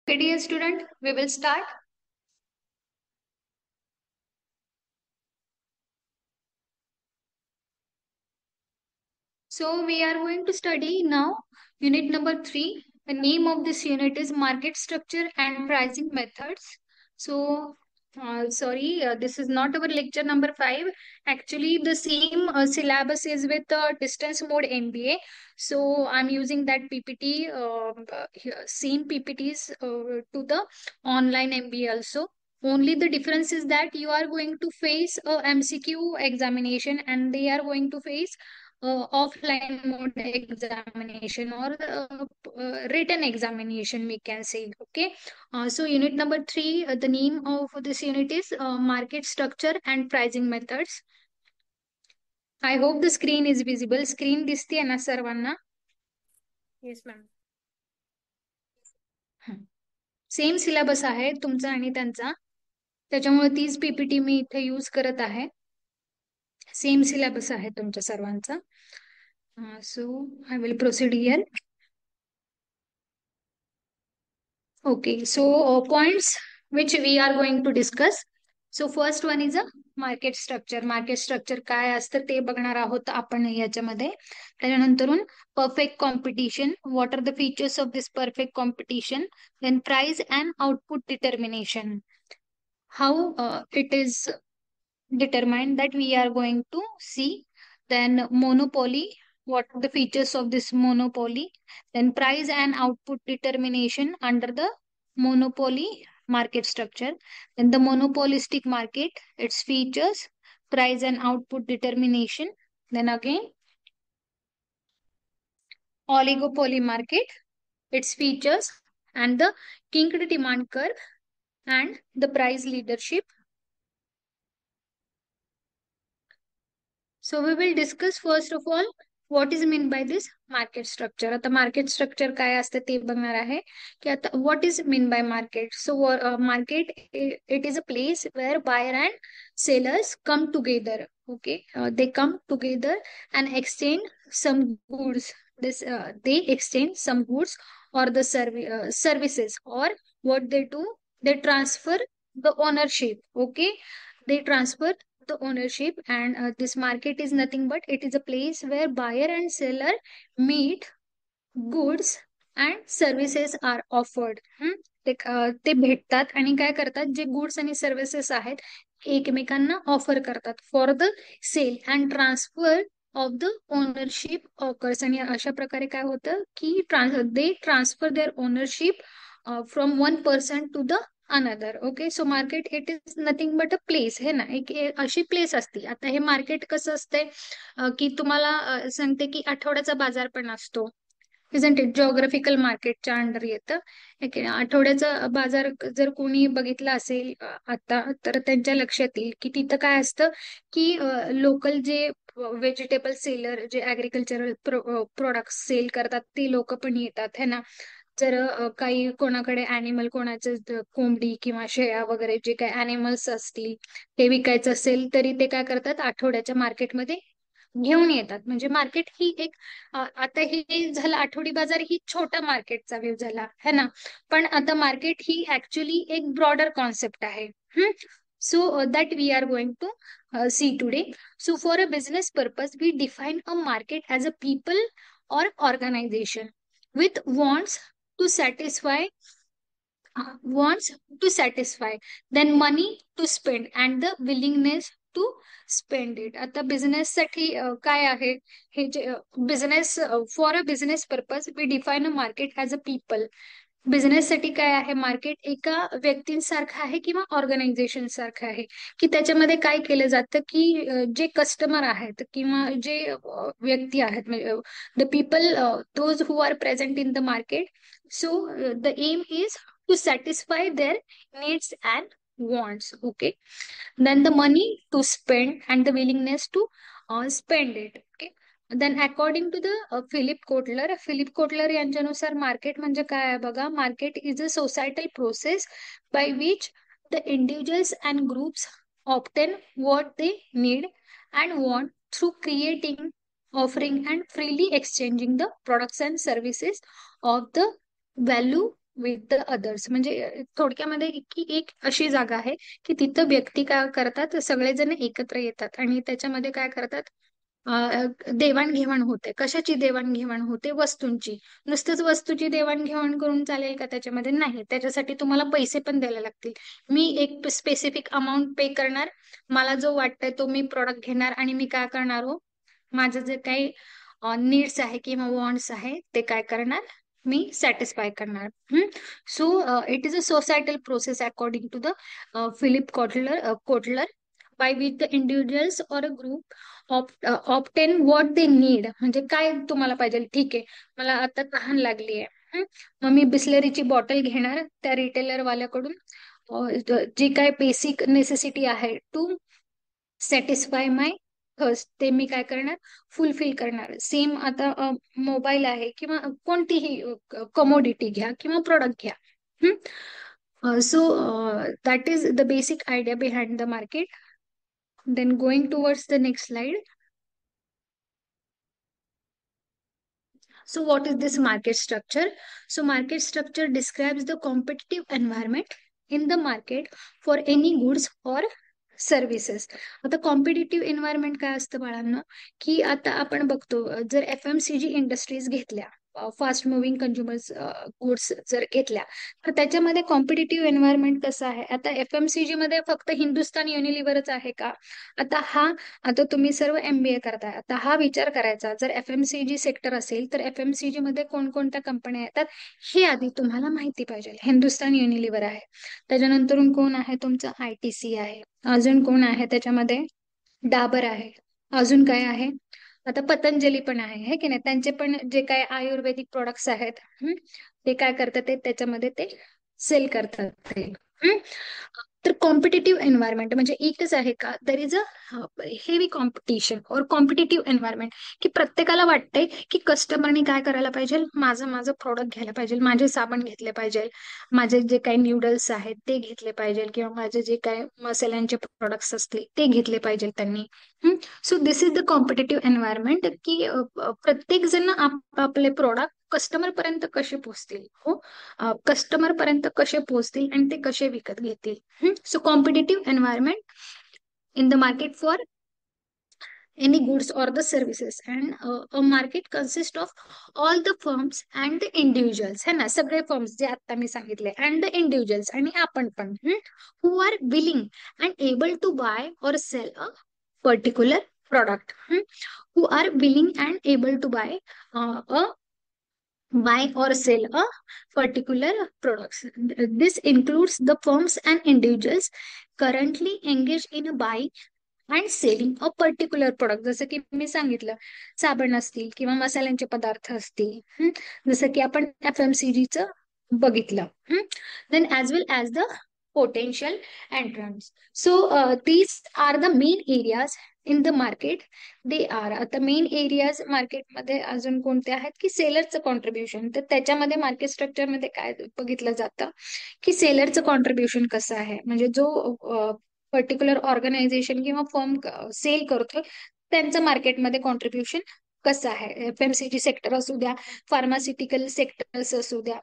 Okay, dear student, we will start. So we are going to study now unit number 3. The name of this unit is market structure and pricing methods. So this is not our lecture number 5. Actually, the same syllabus is with distance mode MBA. So I'm using that PPT, same PPTs to the online MBA also. Only the difference is that you are going to face a MCQ examination and they are going to face offline mode examination or written examination, we can say. Okay. So unit number 3, the name of this unit is market structure and pricing methods. I hope the screen is visible. Screen दिसते ना सर्वांना? Yes ma'am. Same syllabus आहे तुमचा आणि त्यांचा, त्याच्यामुळे तीच PPT मी इथे यूज करत आहे. सेम सिलेबस आहे तुमच्या सर्वांचा. So I will proceed here. Okay, so points which we are going to discuss. So first one is a market structure. Market structure काय असतं ते बघणार आहोत आपण याच्यामध्ये. त्याच्यानंतरून perfect competition. What are the features of this perfect competition? Then price and output determination. How it is determined, that we are going to see. Then monopoly, what are the features of this monopoly? Then price and output determination under the monopoly market structure. Then the monopolistic market, its features, price and output determination. Then again oligopoly market, its features, and the kinked demand curve and the price leadership. So we will discuss first of all what is meant by this market structure. आता market structure काय असतं ते बघणार आहे की आता what is mean by market. So market, it is a place where buyer and sellers come together. Okay, they come together and exchange some goods. They exchange some goods or the services, or what they do, they transfer the ownership. Okay, they transfer the ownership, and this market is nothing but it is a place where buyer and seller meet, goods and services are offered. ते भेटतात आणि काय करतात, जे goods आणि services आहेत एकमेकांना offer करतात for the sale and transfer of the ownership occurs. आणि अशा प्रकारे काय होतं की they transfer their ownership from one person to the another. Okay, so market it is nothing but a place, हे ना, एक अशी प्लेस असते. आता हे मार्केट कसं असते की तुम्हाला सांगते की आठवड्याचा बाजार पण असतो. इजंट इट, जिओग्राफिकल मार्केटच्या अंडर येतं. ठीक आहे, आठवड्याचा बाजार जर कोणी बघितला असेल आता, तर त्यांच्या लक्षात येईल की तिथं काय असतं की लोकल जे व्हेजिटेबल सेलर, जे ऍग्रिकल्चरल प्रोडक्ट सेल करतात ते लोक पण येतात, है ना. जर काही कोणाकडे अॅनिमल, कोणाचं कोंबडी किंवा शेळ्या वगैरे जे काही अॅनिमल्स असतील ते विकायचं असेल, तरी ते काय करतात, आठवड्याच्या मार्केटमध्ये घेऊन येतात. म्हणजे मार्केट ही एक आता हे झालं आठवडी बाजार ही छोटा मार्केटचा व्ह्यू झाला, है ना. पण आता मार्केट ही ऍक्च्युली एक ब्रॉडर कॉन्सेप्ट आहे. So that we are going to see today. So for a business purpose, we define a market as a people or organization with wants to satisfy, then money to spend and the willingness to spend it. आता business साठी काय आहे, हे जे business, for a business purpose we define a market as a people. Business साठी काय आहे, market एका व्यक्तींसारखं आहे किंवा ऑर्गनायझेशन सारखं आहे, की त्याच्यामध्ये काय केलं जातं की जे कस्टमर आहेत किंवा जे व्यक्ती आहेत, the people, those who are present in the market. So the aim is to satisfy their needs and wants. Okay, then the money to spend and the willingness to spend it. Okay, then according to the Philip Kotler यांच्यानुसार market म्हणजे काय आहे बघा. Market is a societal process by which the individuals and groups obtain what they need and want through creating, offering and freely exchanging the products and services of the value with the others. म्हणजे थोडक्यामध्ये की एक अशी जागा आहे की तिथं व्यक्ती काय करतात, सगळेजण एकत्र येतात आणि त्याच्यामध्ये काय करतात, देवाणघेवाण होते. कशाची देवाणघेवाण होते? वस्तूंची. नुसतंच वस्तूची देवाणघेवाण करून चालेल का? त्याच्यामध्ये नाही, त्याच्यासाठी तुम्हाला पैसे पण द्यायला लागतील. मी एक स्पेसिफिक अमाऊंट पे करणार, मला जो वाटतंय तो मी प्रोडक्ट घेणार आणि मी काय करणार हो, माझं जे काही नीड्स आहे किंवा वॉन्ट्स आहे ते काय करणार, मी सॅटिस्फाय करणार. So it is a societal process according to the Philip Kotler, by which the individuals or a group obtain what they need. म्हणजे काय तुम्हाला पाहिजे, ठीक आहे, मला आता तहान लागली आहे, मग मी बिस्लरीची बॉटल घेणार त्या रिटेलर वाल्याकडून. जी काय बेसिक नेसेसिटी आहे टू सॅटिस्फाय माय थर्स्ट, ते मी काय करणार, फुलफिल करणार. सेम आता मोबाईल आहे किंवा कोणतीही कमोडिटी घ्या किंवा प्रोडक्ट घ्या. So that is the basic idea behind the market. Then going towards the next slide. So what is this market structure? So market structure describes the competitive environment in the market for any goods or services. आता competitive environment काय असतं बाळांनो, की आता आपण बघतो जर FMCG industries घेतल्या, फास्ट मुव्हिंग कंझ्युमर्स गुड्स जर घेतल्या, तर त्याच्यामध्ये कॉम्पिटिटिव्ह एन्व्हायरमेंट कसं आहे. आता FMCG मध्ये फक्त हिंदुस्तान युनिलिव्हरच आहे का? आता आता तुम्ही सर्व MBA करताय, आता हा विचार करायचा, जर FMCG सेक्टर असेल तर FMCG मध्ये कोणकोणत्या कंपन्या येतात हे आधी तुम्हाला माहिती पाहिजे. हिंदुस्तान युनिलिव्हर आहे, त्याच्यानंतर कोण आहे तुमचं, ITC आहे, अजून कोण आहे त्याच्यामध्ये, डाबर आहे, अजून काय आहे, आता पतंजली पण आहे की नाही. त्यांचे पण जे काय आयुर्वेदिक प्रोडक्ट्स आहेत, ते काय करतात, ते त्याच्यामध्ये ते सेल करतात ते. हम्म. तर कॉम्पिटिटिव्ह एन्व्हायरमेंट म्हणजे एकच आहे का, there is a heavy competition और कॉम्पिटिटिव्ह एन्व्हायरमेंट, की प्रत्येकाला वाटतंय की कस्टमरनी काय करायला पाहिजे, माझं माझं प्रोडक्ट घ्यायला पाहिजे, माझे साबण घेतले पाहिजे, माझे जे काही न्यूडल्स आहेत ते घेतले पाहिजे, किंवा माझे जे काही मसाल्यांचे प्रोडक्ट्स असतील ते घेतले पाहिजे त्यांनी. सो this is the competitive environment, की प्रत्येक जण आपले प्रोडक्ट कस्टमर पर्यंत कसे पोहोचतील, हो, कस्टमर पर्यंत कसे पोहोचतील आणि ते कसे विकत घेतील. So competitive environment in the market for any goods or the services, and a market consists of all the firms and the individuals, है ना, सगळे फर्म्स जे आता मी सांगितले, and the individuals आणि आपण पण, who are willing and able to buy or sell a particular product, who are willing and able to buy or sell a particular products. This includes the firms and individuals currently engaged in buying and selling a particular product. जसं की मी सांगितलं, साबण असतील किंवा मसाल्यांचे पदार्थ असतील, जसं की आपण FMCGचं बघितलं. Then as well as the potential entrance. So these are the main areas in the market. They are, आता मेन एरियाज मार्केटमध्ये अजून कोणते आहेत, की सेलरचं कॉन्ट्रीब्युशन. तर त्याच्यामध्ये मार्केट स्ट्रक्चरमध्ये काय बघितलं जातं, की सेलरचं कॉन्ट्रीब्युशन कसं आहे, म्हणजे जो पर्टिक्युलर ऑर्गनायझेशन किंवा फर्म सेल करतोय त्यांचं मार्केटमध्ये कॉन्ट्रीब्युशन कसं आहे. FMCG सेक्टर असू द्या, फार्मास्युटिकल सेक्टर्स असू द्या,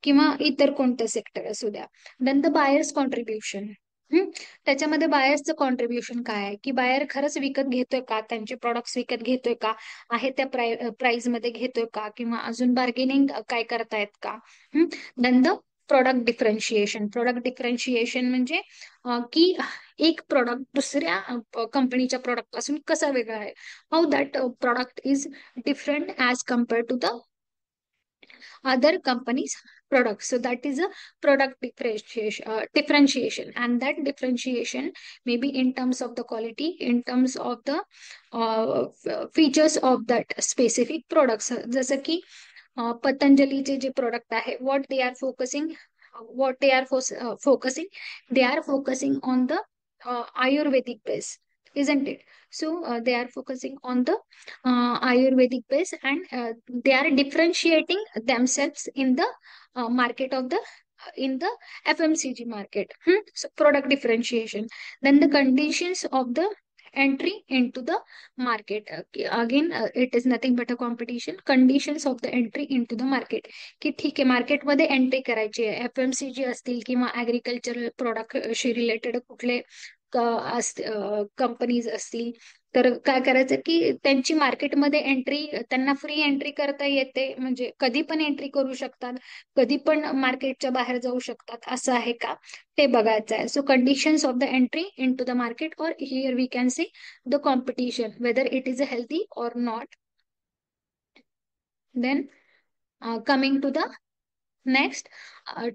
किंवा इतर कोणतं सेक्टर असू द्या. Then the buyers contribution. त्याच्यामध्ये बायर्सचं कॉन्ट्रीब्युशन काय आहे, की बायर खरंच विकत घेतोय का, त्यांचे प्रोडक्ट्स विकत घेतोय का, आहे त्या प्राइस मध्ये घेतोय का, किंवा अजून बार्गेनिंग काय करतायत का. Then the product differentiation. Product differentiation म्हणजे की एक प्रोडक्ट दुसऱ्या कंपनीच्या प्रोडक्ट पासून कसा वेगळा आहे, how that product is different as compare to the other companies products. So that is a product differentiation, and that differentiation may be in terms of the quality, in terms of the features of that specific products. जसं की पतंजलीचे जे product आहे, what they are focusing, they are focusing on the Ayurvedic base, isn't it? So they are focusing on the Ayurvedic base, and they are differentiating themselves in the market of the in the FMCG market. So product differentiation. Then the conditions of the entry into the market. Again, it is nothing but a competition. Conditions of the entry into the market, की ठीक आहे मार्केटमध्ये entry करायची आहे, FMCG असतील किंवा agricultural प्रोडक्टशी related कुठले companies असतील, तर काय करायचं की त्यांची मार्केटमध्ये एंट्री, त्यांना फ्री एंट्री करता येते, म्हणजे कधी पण एंट्री करू शकतात, कधी पण मार्केटच्या बाहेर जाऊ शकतात, असं आहे का ते बघायचं आहे. So conditions of the entry in to the market, और here we can see the competition whether it is healthy और नॉट. Then coming to the next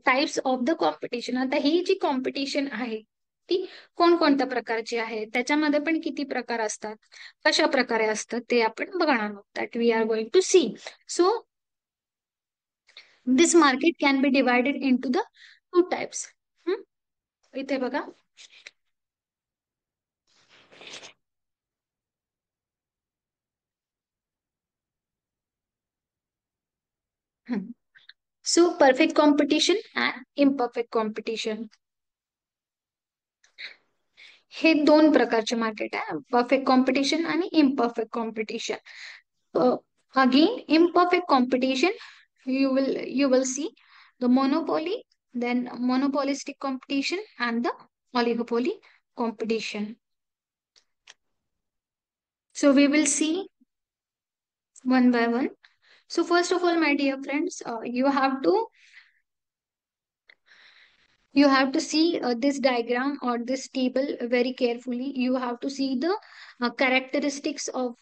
types of the competition. आता ही जी कॉम्पिटिशन आहे ती कोणकोणत्या प्रकारची आहे, त्याच्यामध्ये पण किती प्रकार असतात, कशा प्रकारे असतात ते आपण बघणार आहोत. That we are going to see. So this market can be divided into the two types. इथे बघा, so perfect competition and imperfect competition, हे दोन प्रकारचे मार्केट आहे, परफेक्ट कॉम्पिटिशन आणि imperfect competition. Again imperfect competition, you will see the monopoly, then monopolistic competition and the oligopoly competition. So we will see one by one. So first of all, my dear friends, you have to see this diagram or this table very carefully. You have to see the characteristics of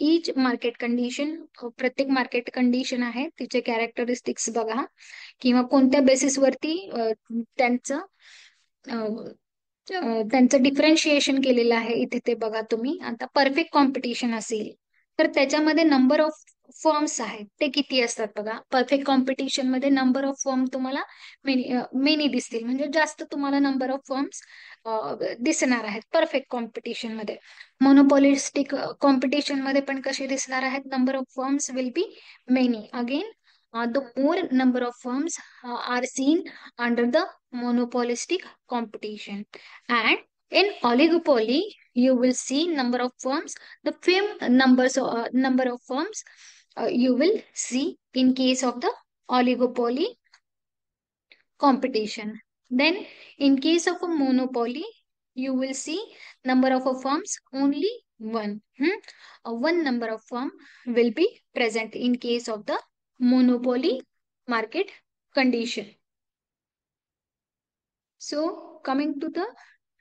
each market condition. प्रत्येक market condition आहे तिचे characteristics बघा, किंवा कोणत्या बेसिसवरती त्यांचं differentiation केलेलं आहे इथे ते बघा तुम्ही. आता परफेक्ट कॉम्पिटिशन असेल तर त्याच्यामध्ये नंबर ऑफ फर्म्स आहेत ते किती असतात बघा. परफेक्ट कॉम्पिटिशन मध्ये नंबर ऑफ फर्म तुम्हाला मेनी दिसतील, म्हणजे जास्त तुम्हाला नंबर ऑफ फर्म्स दिसणार आहेत परफेक्ट कॉम्पिटिशन मध्ये. मोनोपॉलिस्टिक कॉम्पिटिशन मध्ये पण कसे दिसणार आहेत, number of firms will be many. Again the more number of firms are seen under the monopolistic competition. And in oligopoly, you will see number of firms, the number of firms you will see in case of the oligopoly competition. Then in case of a monopoly, you will see number of firms only one. One number of firm will be present in case of the monopoly market condition. So coming to the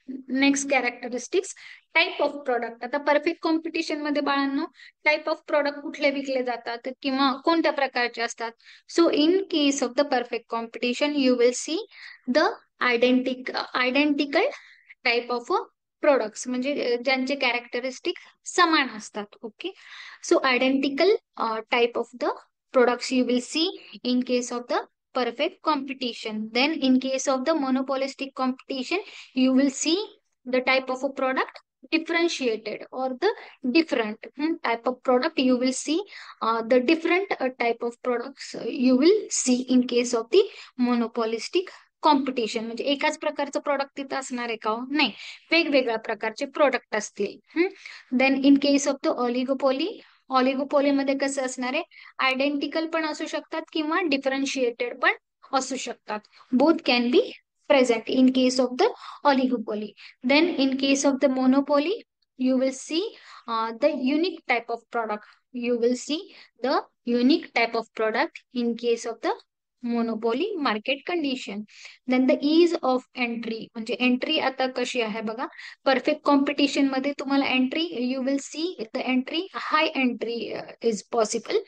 next characteristics, type of product. आता perfect competition मध्ये बाळांनो type of product कुठले विकले जातात किंवा कोणत्या प्रकारचे असतात. So in case of the perfect competition you will see the identical type of products, म्हणजे ज्यांचे कॅरेक्टरिस्टिक समान असतात. Okay, so identical type of the products you will see in case of the perfect competition. Then in case of the monopolistic competition, you will see the type of a product differentiated or the different type of product. You will see the different type of products you will see in case of the monopolistic competition. म्हणजे एकाच प्रकारचं product तिथं असणार आहे का, नाही, वेगवेगळ्या प्रकारचे प्रोडक्ट असतील. Then in case of the oligopoly, oligopoly मध्ये कसं असणार आहे, आयडेंटिकल पण असू शकतात किंवा डिफरन्शिएटेड पण असू शकतात. Both can be present in case of the oligopoly. Then in case of the monopoly, you will see the unique type of product. You will see the unique type of product in case of the monopoly market condition. Then the ease of entry, म्हणजे entry आता कशी आहे बघा. Perfect competition मध्ये तुम्हाला entry, you will see the entry, hi entry is possible.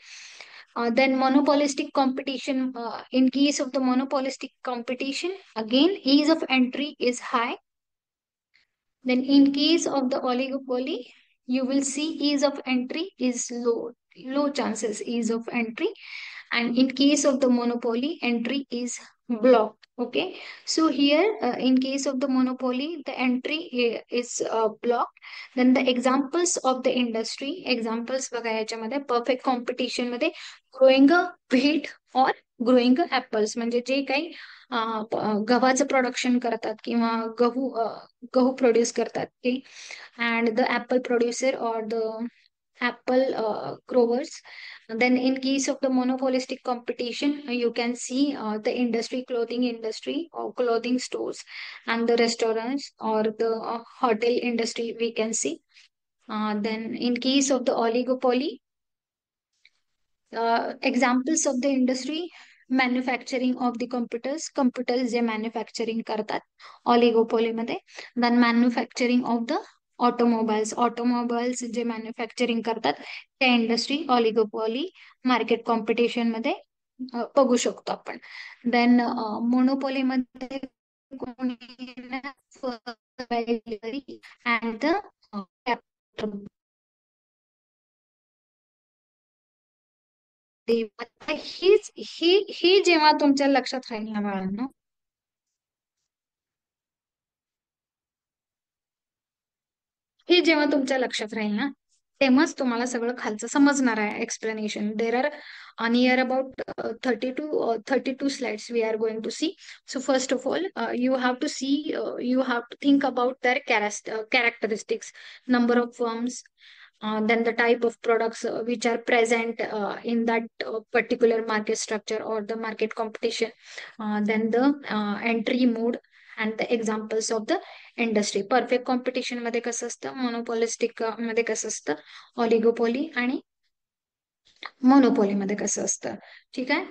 Then monopolistic competition, in case of the monopolistic competition, again ease of entry is high. Then in case of the oligopoly, you will see ease of entry is low chances ease of entry. And in case of the monopoly, entry is blocked. Okay, so here in case of the monopoly, the entry is blocked. Then the examples of the industry, examples बघा याच्यामध्ये perfect competition मध्ये growing a wheat or growing apples म्हणजे जे काही गव्हाचं production करतात किंवा गहू produce करतात ते. अँड द ऍपल प्रोड्युसर और the apple growers. Then in case of the monopolistic competition, you can see the industry, clothing industry or clothing stores, and the restaurants or the hotel industry we can see. Then in case of the oligopoly, examples of the industry, manufacturing of the computers जे manufacturing करतात oligopoly मध्ये. Then manufacturing of the automobiles जे manufacturing करतात त्या industry oligopoly market competition मध्ये बघू शकतो आपण. देन मोनोपोली मध्ये कोणी अँड द आता हे जेव्हा तुमच्या लक्षात राहील ना बाळांनो, हे जेव्हा तुमच्या लक्षात राहील ना, तेव्हाच तुम्हाला सगळं खालचं समजणार आहे explanation. There are near about 32 slides we are going to see. So first of all, you have to think about their characteristics, number of firms, then the type of products which are present in that particular market structure or the market competition, then the entry mode and the examples of the industry. Perfect competition मध्ये कसं असतं, monopolistic मध्ये कसं असतं, oligopoly आणि monopoly मध्ये कसं असतं. ठीक आहे.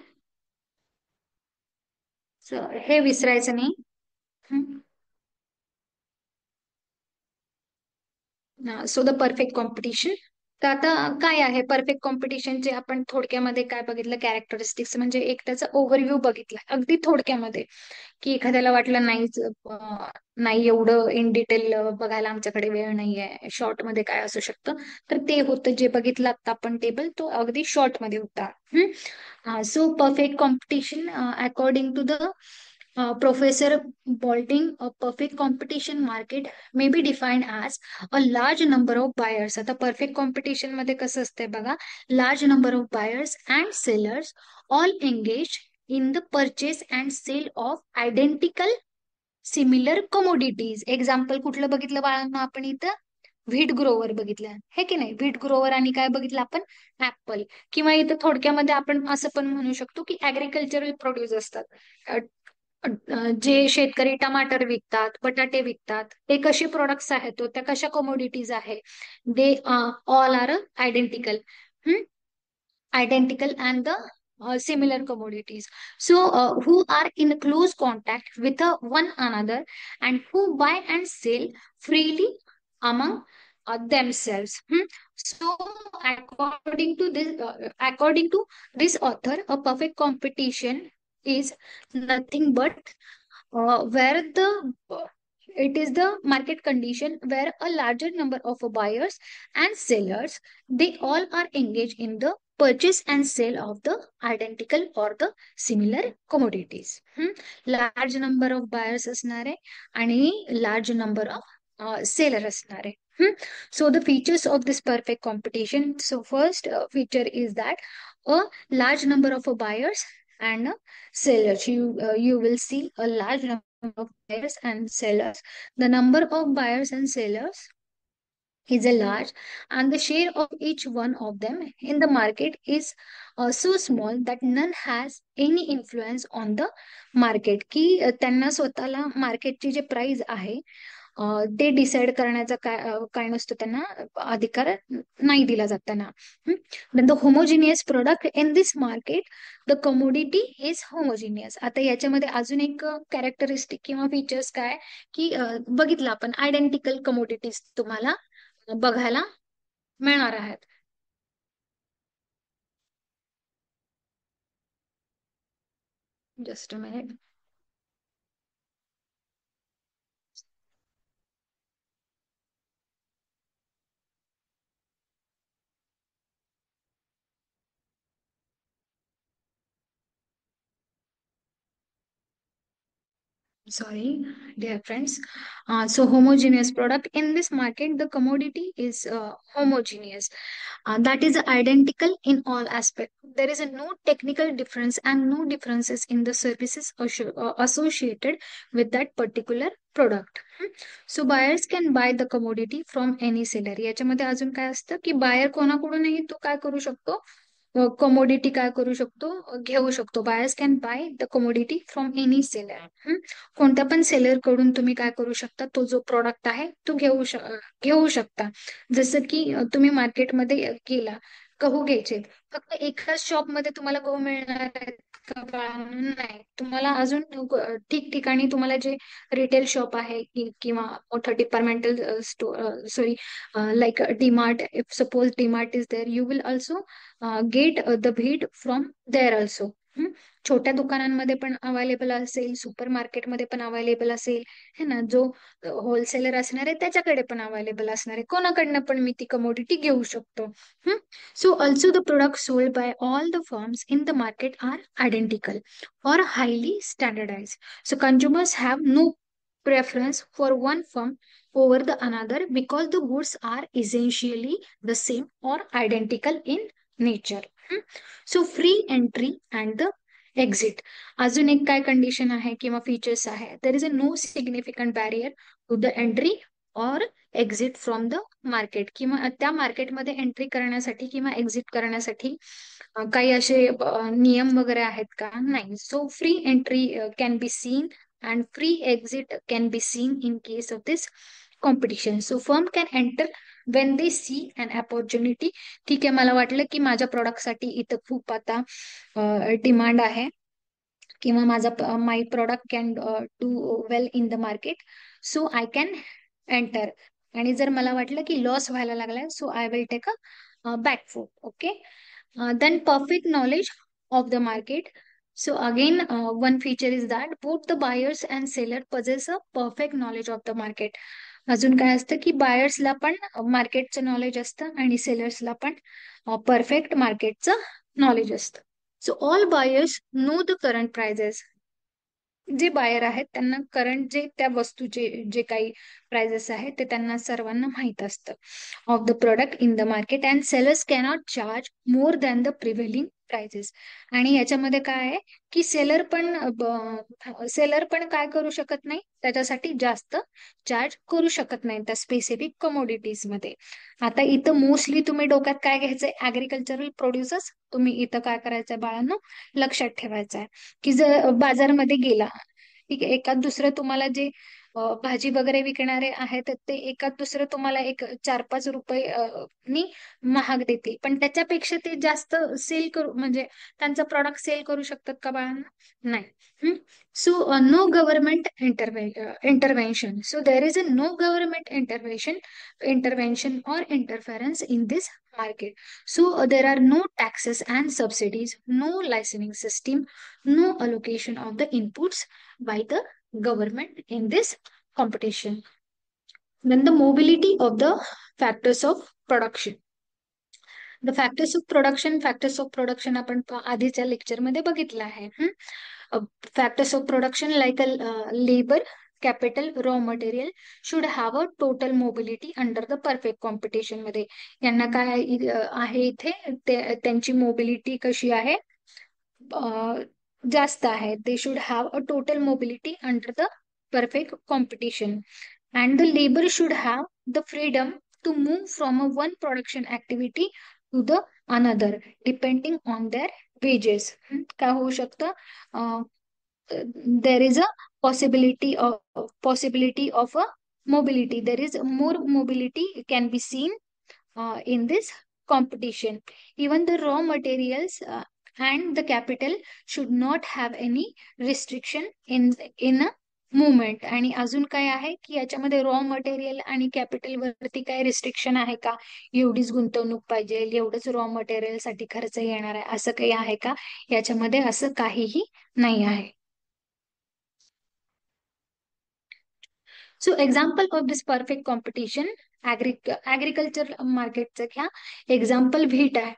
हे विसरायचं नाही. सो द परफेक्ट कॉम्पिटिशन. तर आता काय आहे परफेक्ट कॉम्पिटिशनचे आपण थोडक्यामध्ये काय बघितलं, कॅरेक्टरिस्टिक्स म्हणजे एक त्याचा ओव्हरव्ह्यू बघितला अगदी थोडक्यामध्ये, की एखाद्याला वाटलं नाहीच नाही एवढं इन डिटेल बघायला आमच्याकडे वेळ नाहीये, शॉर्ट मध्ये काय असू शकतं, तर ते होतं जे बघितलं आता आपण टेबल, तो अगदी शॉर्ट मध्ये होता. So perfect competition, according to the Professor Balding, a perfect competition market may be defined as a large number of buyers. आता perfect competition मध्ये कसं असतंय बघा, large number of buyers and sellers all engaged in the purchase and sale of identical similar commodities. Example कुठलं बघितलं बाळांना आपण इथं, व्हीट ग्रोवर बघितलं हे की नाही. व्हीट ग्रोवर आणि काय बघितलं आपण, ऍपल. किंवा इथं थोडक्यामध्ये आपण असं पण म्हणू शकतो की ऍग्रिकल्चरल प्रोड्यूस असतात. अ, जे शेतकरी टमाटर विकतात, बटाटे विकतात, ते कसे प्रोडक्ट्स आहेत, तो त्या कशा कमोडिटीज आहे, they all are identical. Identical and the similar commodities. So, who are in close contact with one another and who buy and sell freely among themselves. So, according to this author, a perfect competition is nothing but where the it is the market condition where a larger number of buyers and sellers, they all are engaged in the purchase and sale of the identical or the similar commodities. Large number of buyers असणार आहे आणि large number of seller असणार आहे. So the features of this perfect competition. So first feature is that a large number of buyers and sellers. You will see a large number of buyers and sellers. The number of buyers and sellers is a large, and the share of each one of them in the market is so small that none has any influence on the market. की त्यांना स्वतःला मार्केटची जे price आहे ते decide करण्याचा काय नसतो, त्यांना अधिकार नाही दिला जात त्यांना. Then the homogeneous product in this market, the commodity is homogeneous. आता याच्यामध्ये अजून एक कॅरेक्टरिस्टिक किंवा फीचर्स काय, की बघितलं आपण आयडेंटिकल कमोडिटीज तुम्हाला बघायला मिळणार आहेत. Just a minute. Sorry, dear friends. So homogeneous product in this market, the commodity is homogeneous. that is identical in all aspects. There is a no technical difference and no differences in the services associated with that particular product. So buyers can buy the commodity from any seller. याच्यामध्ये अजून काय असतं की buyer कोणाकडूनही तो काय करू शकतो, commodity काय करू शकतो, घेऊ शकतो. Buyers can by the commodity from any seller. कोणत्या पण सेलर कडून तुम्ही काय करू शकता, तो जो प्रोडक्ट आहे तो घेऊ शकता. जसं की तुम्ही मार्केटमध्ये गेला, गहू घ्यायचे, फक्त एकाच शॉप मध्ये तुम्हाला गहू मिळणार आहेत का बाळांनो? नाही. तुम्हाला अजून ठिकठिकाणी तुम्हाला जे रिटेल शॉप आहे किंवा मोठं departmental store, like DMart, if suppose DMart is there, you will also get the bid from there also. छोट्या दुकानांमध्ये पण अवेलेबल असेल, सुपर मार्केटमध्ये पण अवेलेबल असेल, है ना. जो होलसेलर असणार आहे त्याच्याकडे पण अवेलेबल असणार आहे, कोणाकडनं पण मी ती कमोडिटी घेऊ शकतो. So also the product sold by all the firms in the market are identical or highly standardized. So consumers have no preference for one firm over the another because the goods are essentially the same or identical in nature. So free entry and the exit. अजून एक काय condition आहे किंवा features आहे, there is a no significant barrier to the entry और exit from the market. किंवा त्या मार्केटमध्ये एंट्री करण्यासाठी किंवा एक्झिट करण्यासाठी काही असे नियम वगैरे आहेत का? नाही. So free entry can be seen and free exit can be seen in case of this competition. So firm can enter when they see an opportunity. ठीक आहे, मला वाटलं की माझ्या प्रोडक्टसाठी इथं खूप आता डिमांड आहे किंवा माझा my product can do well in the market, so I can enter. आणि जर मला वाटलं की लॉस व्हायला लागलाय, so I will take a back foot. Okay. Then perfect knowledge of the market. So again, one feature is that both the buyers and seller possess a perfect knowledge of the market. अजून काय असतं की बायर्सला पण मार्केटचं knowledge असतं आणि सेलर्सला पण perfect मार्केटचं knowledge असतं. So all buyers know the current prices. जे बायर आहेत त्यांना करंट जे त्या वस्तूचे जे काही प्राइजेस आहेत ते त्यांना सर्वांना माहित असतं of the product in the market. And sellers cannot charge more than the prevailing prices. आणि याच्यामध्ये काय आहे की सेलर पण काय करू शकत नाही, त्याच्यासाठी जास्त चार्ज करू शकत नाही त्या स्पेसिफिक कमोडिटीज मध्ये. आता इथं मोस्टली तुम्ही डोक्यात काय घ्यायचंय, ऍग्रिकल्चरल प्रोड्युसर्स. तुम्ही इथं काय करायचंय बाळांनो, लक्षात ठेवायचं आहे की जर बाजारमध्ये गेला, ठीक आहे, एकाद दुसरं तुम्हाला जे भाजी वगैरे विकणारे आहेत ते एकाद दुसरं तुम्हाला एक 4-5 रुपये नी महाग देतील, पण त्याच्यापेक्षा ते जास्त सेल करू म्हणजे त्यांचं प्रॉडक्ट सेल करू शकतात का बाळांना? नाही. So no government intervention. So there is a no government intervention और interference in this market. So there are no taxes and subsidies, no licensing system, no allocation of the inputs by the government in this competition. Then the mobility of the factors of production. The factors of production आपण आधीच्या लेक्चरमध्ये बघितलं आहे. Factors of production like a labour, capital, raw material should have a total mobility under the perfect competition मध्ये. यांना काय आहे इथे, त्यांची मोबिलिटी कशी आहे, जास्त आहे. They should have a total mobility under the perfect competition. And the labour should have the freedom to move from a one production activity to the another depending on their wages. काय होऊ शकतं, there is a possibility of a mobility. There is more mobility can be seen in this competition. Even the raw materials and the capital should not have any restriction in a movement. आणि अजून काय आहे की याच्यामध्ये raw material आणि capital वरती काय restriction आहे का, एवढीच गुंतवणूक पाहिजे, एवढंच रॉ मटेरियल साठी खर्च येणार आहे, असं काही आहे का? याच्यामध्ये असं काहीही नाही आहे. So example of this perfect competition, agriculture मार्केटचं घ्या एक्झाम्पल व्हीट आहे.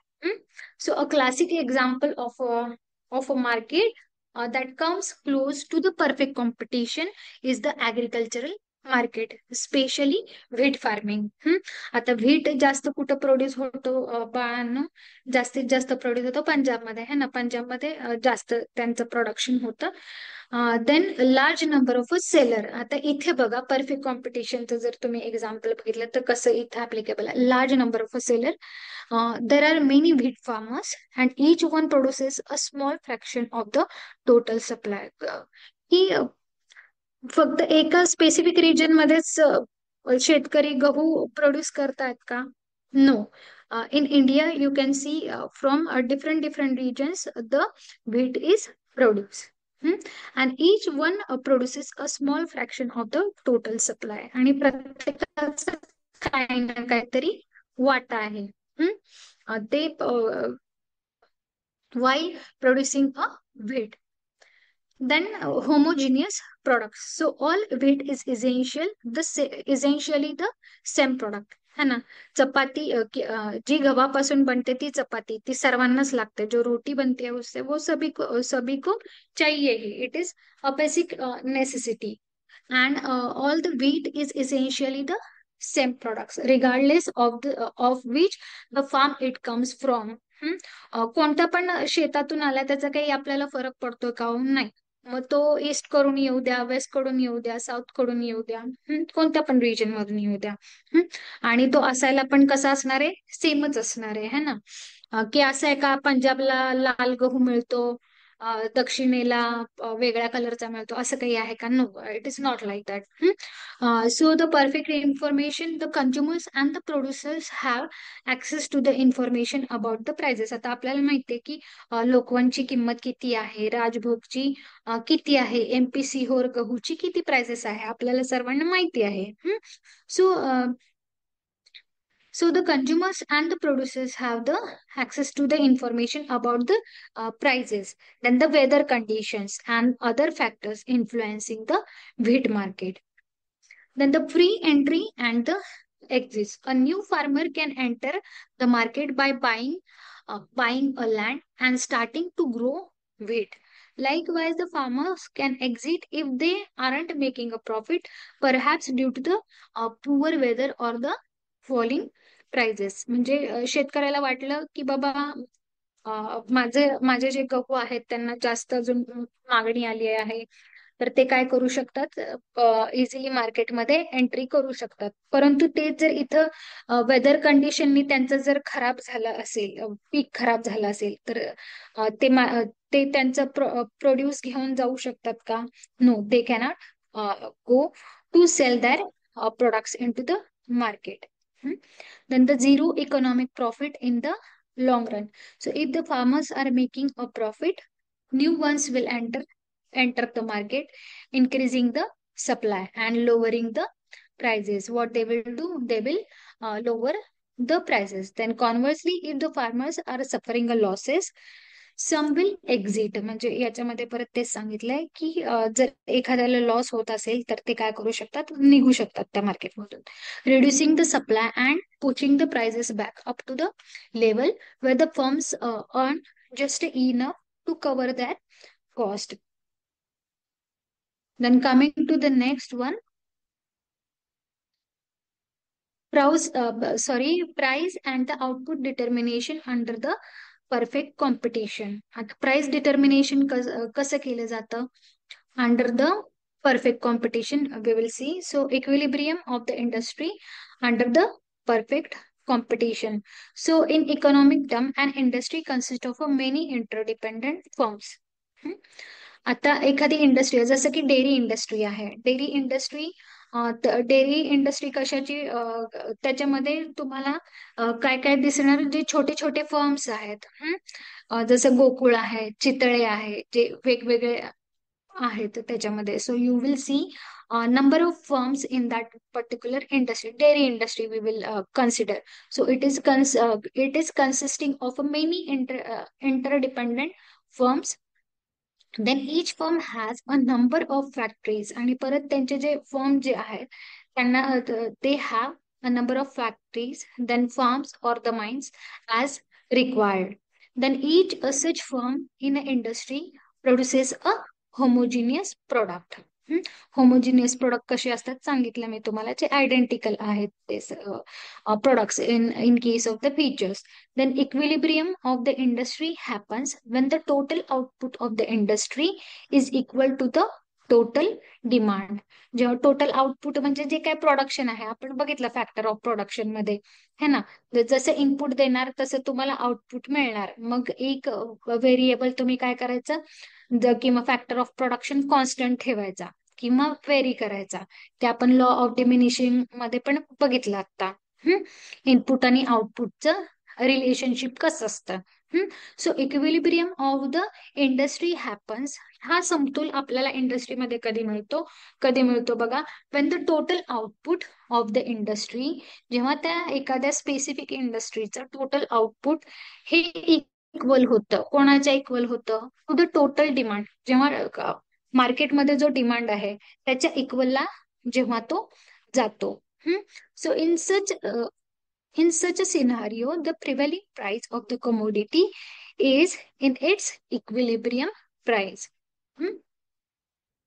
So a classic example of a market that comes close to the perfect competition is the agricultural market, specially wheat farming. आता व्हीट जास्त कुठं produce होतो बाळांनो? जास्तीत जास्त प्रोड्यूस होतो पंजाबमध्ये, है ना. पंजाबमध्ये जास्त त्यांचं प्रोडक्शन होतं. Then large number of seller. आता इथे बघा, परफेक्ट कॉम्पिटिशनचं जर तुम्ही एक्झाम्पल बघितलं तर कसं इथे ऍप्लिकेबल आहे. Large number of seller, there are many wheat farmers and each one produces a small fraction of the total supply. ही फक्त एका स्पेसिफिक रिजन मध्येच शेतकरी गहू प्रोड्यूस करतायत का? No. In India you can see from different different regions the wheat is produce, and each one produces a small fraction of the total supply. आणि प्रत्येकाचं काही ना काहीतरी वाटा आहे. ते while producing a wheat. Then homogeneous products. So all wheat is essentially the same product. है ना. चपाती जी गव्हापासून बनते ती चपाती, ती सर्वांनाच लागते. जो रोटी बनती है उससे, वो सभी को चाहिए ही. It is a basic necessity. And all the wheat is essentially the same products regardless of which the farm it comes from. कोणत्या पण शेतातून आला त्याचा काही आपल्याला फरक पडतोय का? नाही. मग तो ईस्ट कडून येऊ द्या, वेस्ट कडून येऊ द्या, साऊथ कडून येऊ द्या, कोणत्या पण रिजन मधून येऊ द्या. आणि तो असायला पण कसा असणार आहे? सेमच असणार आहे ना. की असं आहे का पंजाबला लाल गहू मिळतो, दक्षिणेला वेगळ्या कलरचा मिळतो, असं काही आहे का? No, it is not like that. So the perfect information the consumers and the producers have access to the information about the prices. आता आपल्याला माहितीये की लोकवनची किंमत किती आहे, राजभोगची किती आहे, एमपीसी होर गहूची किती प्राइसेस आहे, आपल्याला सर्वांना माहिती आहे. सो So the consumers and the producers have the access to the information about the prices, then the weather conditions and other factors influencing the wheat market. Then the free entry and the exits. A new farmer can enter the market by buying a land and starting to grow wheat. Likewise, the farmers can exit if they aren't making a profit, perhaps due to the poor weather or the falling prices. म्हणजे शेतकऱ्याला वाटलं की बाबा माझे जे गहू आहेत त्यांना जास्त अजून मागणी आली आहे, तर ते काय करू शकतात? इझिली मार्केटमध्ये एंट्री करू शकतात. परंतु ते जर इथं वेदर कंडिशननी त्यांचं जर खराब झालं असेल, पीक खराब झालं असेल, तर ते त्यांचं प्रोड्यूस घेऊन जाऊ शकतात का? No, they cannot go to sell their products in to the market. Then the zero economic profit in the long run. So if the farmers are making a profit, new ones will enter the market, increasing the supply and lowering the prices. What they will do, they will lower the prices. Then conversely, if the farmers are suffering a losses, some will exit. म्हणजे याच्यामध्ये परत तेच सांगितलंय की जर एखाद्याला loss होत असेल तर ते काय करू शकतात? निघू शकतात त्या मार्केटमधून. Reducing the supply and pushing the prices back up to the level where the firms earn just enough to cover that cost. Then coming to the next one, price and the output determination under the perfect competition. आता price determination कसं केलं जातं? Under the perfect competition we will see. So equilibrium of the industry under the perfect competition. So in economic term, an industry consists of many interdependent firms. आता एखादी industry जसं की dairy industry आहे. Dairy industry कशाची? त्याच्यामध्ये तुम्हाला काय काय दिसणार? जे छोटे छोटे फर्म्स आहेत, जसं गोकुळ आहे, चितळे आहे, जे वेगवेगळे आहेत त्याच्यामध्ये. So you will C number of firms in that particular industry. Dairy industry we will consider. So it is consisting of many interdependent firms. Then each firm has a number of factories. आणि परत त्यांचे जे firm जे आहेत त्यांना they have a number of factories, then farms or the mines as required. Then each such firm in an industry produces a homogeneous product. Homogeneous product कसे असतात सांगितलं मी तुम्हाला, जे आयडेंटिकल आहेत ते products in case of the features. Then equilibrium of the industry happens when the total output of the industry is equal to the total demand. जेव्हा total output म्हणजे जे काय प्रोडक्शन आहे, आपण बघितलं फॅक्टर ऑफ प्रोडक्शन मध्ये, है ना. जसं इनपुट देणार तसं तुम्हाला आउटपुट मिळणार. मग एक व्हेरिएबल तुम्ही काय करायचं, किंवा फॅक्टर ऑफ प्रोडक्शन कॉन्स्टंट ठेवायचा किंवा व्हेरी करायचा. ते आपण लॉ ऑफ डिमिनिशिंग मध्ये पण बघितलं आता. इनपुट आणि आउटपुटचं रिलेशनशिप कसं असतं. सो equilibrium of the industry happens. हा समतोल आपल्याला इंडस्ट्रीमध्ये कधी मिळतो बघा, when the total output of the industry, जेव्हा त्या एखाद्या स्पेसिफिक इंडस्ट्रीचं टोटल आउटपुट हे इक्वल होतं. कोणाच्या इक्वल होतं? To the total demand. जेव्हा मार्केटमध्ये जो डिमांड आहे त्याच्या इक्वलला जेव्हा तो जातो. सो in such a scenario, the prevailing price of the commodity is in its equilibrium price.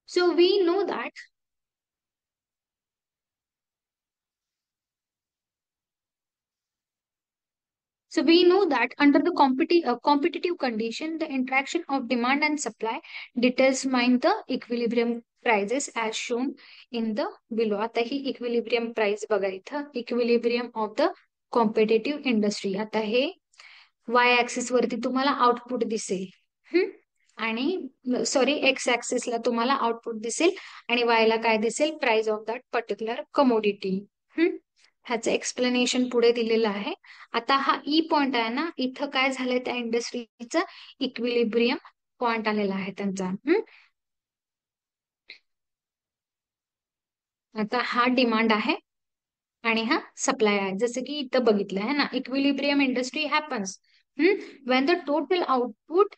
So we know that under the competitive condition, the interaction of demand and supply determine the equilibrium prices as shown in the below. आता ही equilibrium price बघा इथं, equilibrium of the competitive industry. आता हे y axis वरती तुम्हाला output दिसेल, आणि sorry x axis ला तुम्हाला output दिसेल, आणि y ला काय दिसेल, price of that particular commodity. ह्याचं एक्सप्लेनेशन पुढे दिलेलं आहे. आता हा ई पॉइंट आहे ना, इथं काय झालंय, त्या इंडस्ट्रीचं इक्विलिब्रियम पॉइंट आलेला आहे त्यांचा. आता हा डिमांड आहे आणि हा सप्लाय आहे, जसं की इथं बघितलं आहे ना, equilibrium industry happens when the total output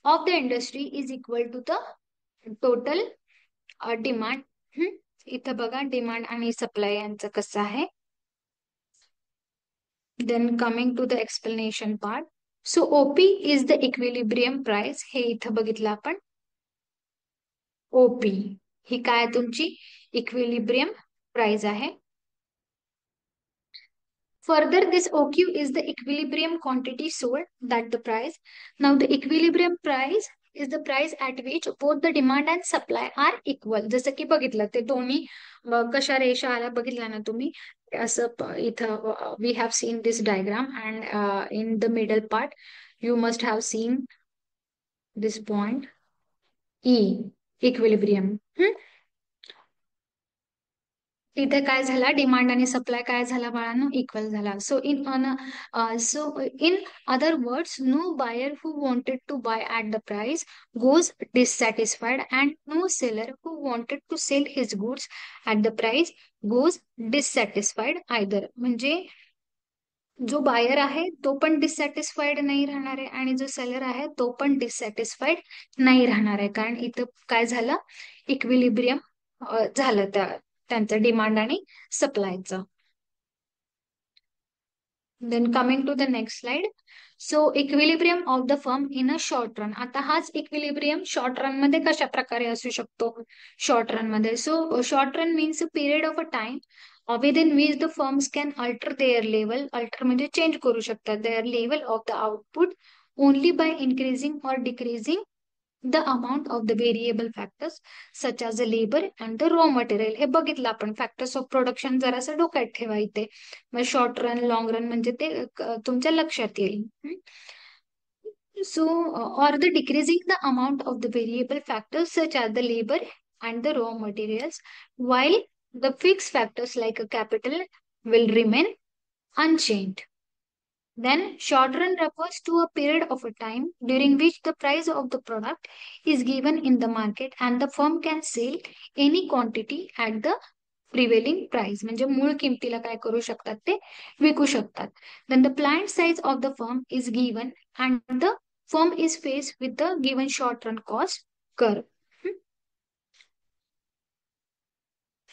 of the industry is equal to the total demand. इथं बघा डिमांड आणि सप्लाय यांचं कसं आहे. Then coming to the explanation part. So OP is the equilibrium price. हे इथं बघितलं आपण. OP ही काय तुमची इक्विलिब्रियम प्राइस आहे. Further, this OQ is the equilibrium quantity sold, that the price. Now the equilibrium price is the price at which both the demand and supply are equal. जसं की बघितलं ते दोन्ही कशा रेषा आल्या बघितल्या ना तुम्ही, असं इथं we have seen this diagram, and in the middle part you must have seen this point E, equilibrium. इथे काय झाला, डिमांड आणि सप्लाय काय झाला बाळांनो, इक्वल झाला. So in other words, no buyer who wanted to buy at the price goes dissatisfied, and no seller who wanted to sell his goods at the price goes dissatisfied either. म्हणजे जो buyer आहे तो पण डिससॅटिस्फाईड नाही राहणार आहे, आणि जो सेलर आहे तो पण डिससॅटिस्फाईड नाही राहणार आहे, कारण इथं काय झालं, इक्विलिब्रियम झालं त्यांचं डिमांड आणि सप्लायचं. Then coming to the next slide. So equilibrium of the firm in a short run. आता हाच इक्विलिब्रियम शॉर्ट रन मध्ये कशा प्रकारे असू शकतो, शॉर्ट रन मध्ये. So short run means a period of a time within which the firms can alter their level. Alter म्हणजे change करू शकतात their level of the output only by increasing or decreasing the amount of the variable factors such as the labor and the raw material. हे बघितलं आपण, factors of production जरासं डोक्यात ठेवा इथे. मग short run, long run म्हणजे ते तुमच्या लक्षात येईल. So, or the decreasing the amount of the variable factors such as the labor and the raw materials, while the fixed factors like a capital will remain unchanged. Then short run refers to a period of a time during which the price of the product is given in the market and the firm can sell any quantity at the prevailing price. म्हणजे मूळ किमतीला काय करू शकतात, ते विकू शकतात. Then the planned size of the firm is given and the firm is faced with the given short run cost curve.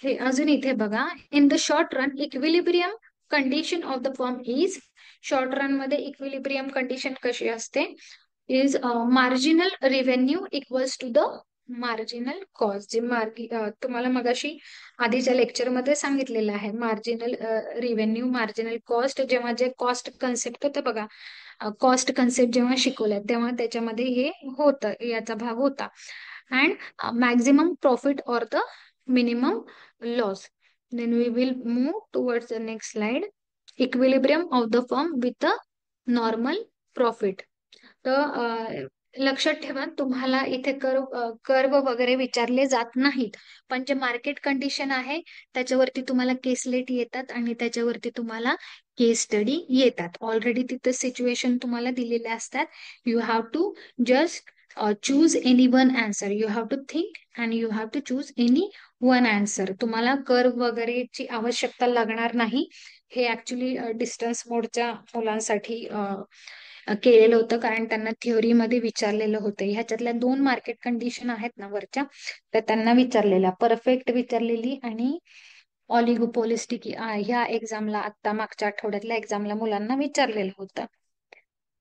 हे अजून इथे बघा, in the short run equilibrium condition of the firm is. Short run मध्ये equilibrium condition कशी असते, is marginal revenue equals to the marginal cost जे तुम्हाला मगाशी आधीच्या लेक्चरमध्ये सांगितलेलं आहे, मार्जिनल रिव्हेन्यू, मार्जिनल कॉस्ट. जेव्हा जे कॉस्ट कन्सेप्ट होतं बघा, कॉस्ट कन्सेप्ट जेव्हा शिकवल्या तेव्हा त्याच्यामध्ये हे होतं, याचा भाग होता. And maximum profit or the minimum loss. Then we will move towards the next slide. Equilibrium of the firm with a normal profit. तर लक्षात ठेवा, तुम्हाला इथे कर्व वगैरे विचारले जात नाहीत, पण जे मार्केट कंडिशन आहे त्याच्यावरती तुम्हाला केसलेट येतात आणि त्याच्यावरती तुम्हाला केस स्टडी येतात. ऑलरेडी तिथं सिच्युएशन तुम्हाला दिलेले असतात. You have to just choose any one answer. You have to think and you have to choose any one answer. तुम्हाला कर्व वगैरेची आवश्यकता लागणार नाही. हे ऍक्च्युली डिस्टन्स मोडच्या मुलांसाठी केलेलं होतं, कारण त्यांना थिअरीमध्ये विचारलेलं होतं. ह्याच्यातल्या 2 मार्केट कंडिशन आहेत ना वरच्या, तर त्यांना विचारलेल्या, परफेक्ट विचारलेली आणि ऑलिगोपॉलिस्टिक ह्या एक्झामला, आता मागच्या आठवड्यातल्या एक्झामला मुलांना विचारलेलं होतं.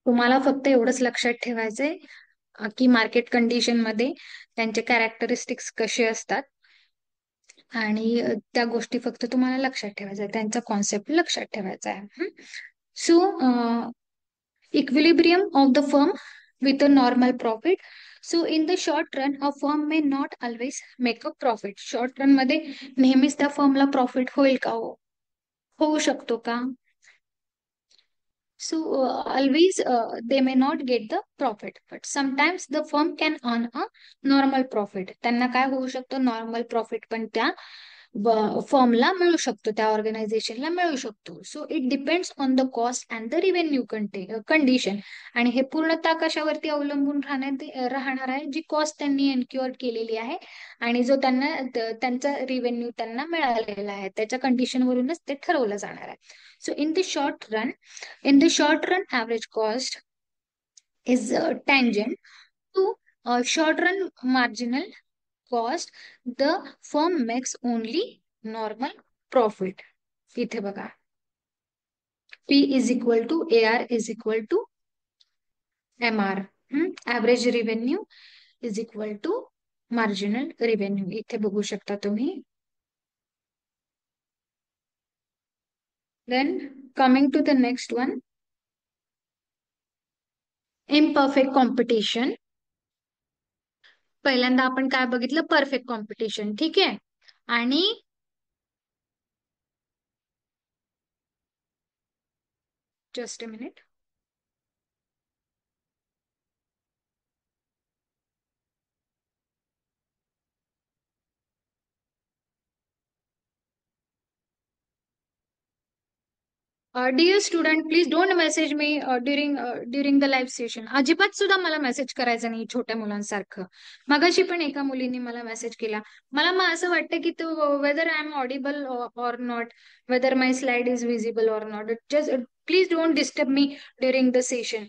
तुम्हाला फक्त एवढंच लक्षात ठेवायचंय की मार्केट कंडिशन मध्ये त्यांचे कॅरेक्टरिस्टिक्स कसे असतात, आणि त्या गोष्टी फक्त तुम्हाला लक्षात ठेवायच्या, त्यांचा कॉन्सेप्ट लक्षात ठेवायचा आहे. सो equilibrium of the firm with a normal profit. So in the short run a firm may not always make a profit. Short run मध्ये नेहमीच त्या फर्मला प्रॉफिट होईल का? होऊ शकतो का? So always they may not get the profit, but sometimes the firm can earn a normal profit. त्यांना काय होऊ शकतो? नॉर्मल प्रॉफिट पण त्या फर्मला मिळू शकतो, त्या ऑर्गनायझेशनला मिळू शकतो. So it depends on the cost and the revenue condition. आणि हे पूर्णतः कशावरती अवलंबून राहणार आहे? जी कॉस्ट त्यांनी एन्क्युअर केलेली आहे आणि जो त्यांचा रिव्हेन्यू त्यांना मिळालेला आहे, त्याच्या कंडिशनवरूनच ते ठरवलं जाणार आहे. सो in the short run average cost is tangent to short run marginal cost. The firm makes only normal profit. इथे बघा, P is equal to AR is equal to MR. Average revenue is equal to marginal revenue. इथे बघू शकता तुम्ही. Then coming to the next one, imperfect competition. पहिल्यांदा आपण काय बघितलं? Perfect competition. ठीक आहे. आणि just a minute. Dear student, please don't message me during the live session. अजिबात सुद्धा मला मेसेज करायचा नाही छोट्या मुलांसारखं. मगाशी पण एका मुलीने मला मेसेज केला. मला मग असं वाटतं की तो whether I am audible or not, whether my slide is visible or not. Just please don't disturb me during the session.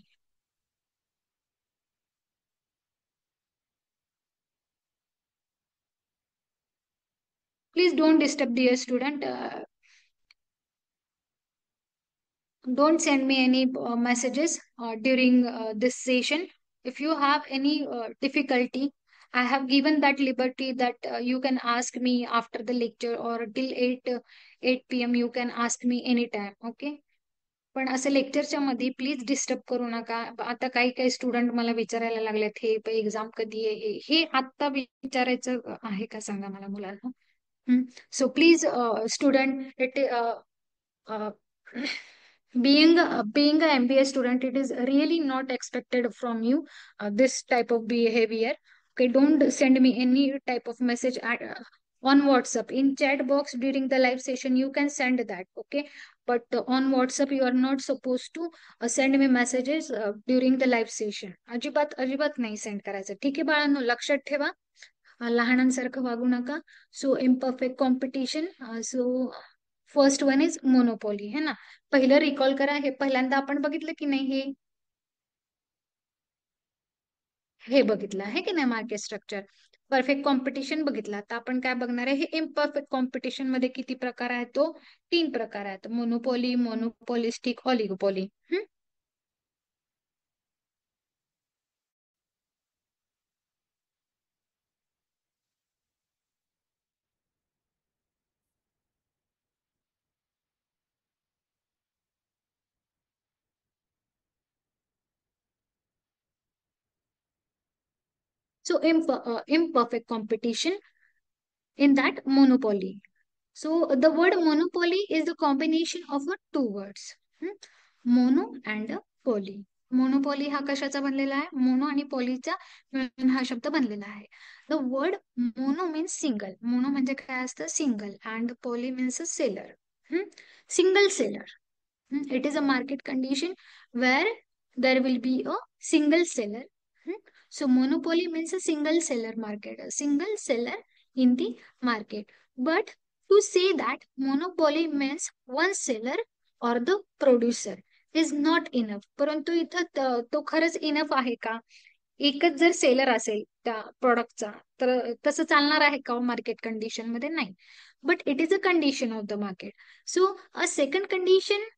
Please don't disturb, dear student. Don't send me any messages during this session. If you have any difficulty, I have given that liberty that you can ask me after the lecture or till 8 p.m. You can ask me anytime. Okay. पण असं लेक्चरच्या मध्ये please disturb करू नका. आता काही काही student मला विचारायला लागलेत, हे एक्झाम कधी आहे, हे आता विचारायचं आहे का सांगा मला मुलांना. So please, student, uh, being a MBA student, it is really not expected from you this type of behavior. Okay, don't send me any type of message on WhatsApp. In chat box during the live session, you can send that. Okay, but on WhatsApp, you are not supposed to send me messages during the live session. अजिबात अजिबात नाही send करायचं. ठीक आहे बाळांनो, लक्षात ठेवा. लहानांसारखं वागू नका. So imperfect competition. So first one is monopoly, है ना. पहिलं रिकॉल करा. हे पहिल्यांदा आपण बघितलं की नाही? हे बघितलं आहे की नाही? मार्केट स्ट्रक्चर, परफेक्ट कॉम्पिटिशन बघितलं. आता आपण काय बघणार आहे? हे इम्परफेक्ट कॉम्पिटिशन मध्ये किती प्रकार आहेत? तो 3 प्रकार आहेत: monopoly, monopolistic, ऑलिगोपॉली. So imperfect competition in that monopoly. So the word monopoly is the combination of two words, mono and poly. Monopoly हा कशाचा बनलेला आहे? मोनो आणि पॉलीचा मिळून हा शब्द बनलेला आहे. The word mono means single. Mono म्हणजे काय असतं? Single. And poly means a seller. Single seller. It is a market condition where there will be a single seller. So monopoly means a single seller market, a single seller in the market. But to say that monopoly means one seller or the producer is not enough. परंतु इथं तो खरंच enough आहे का? एकच जर seller असेल त्या प्रोडक्टचा तर तसं चालणार आहे का मार्केट कंडिशन मध्ये? नाही. But it is a condition of the market. So a second condition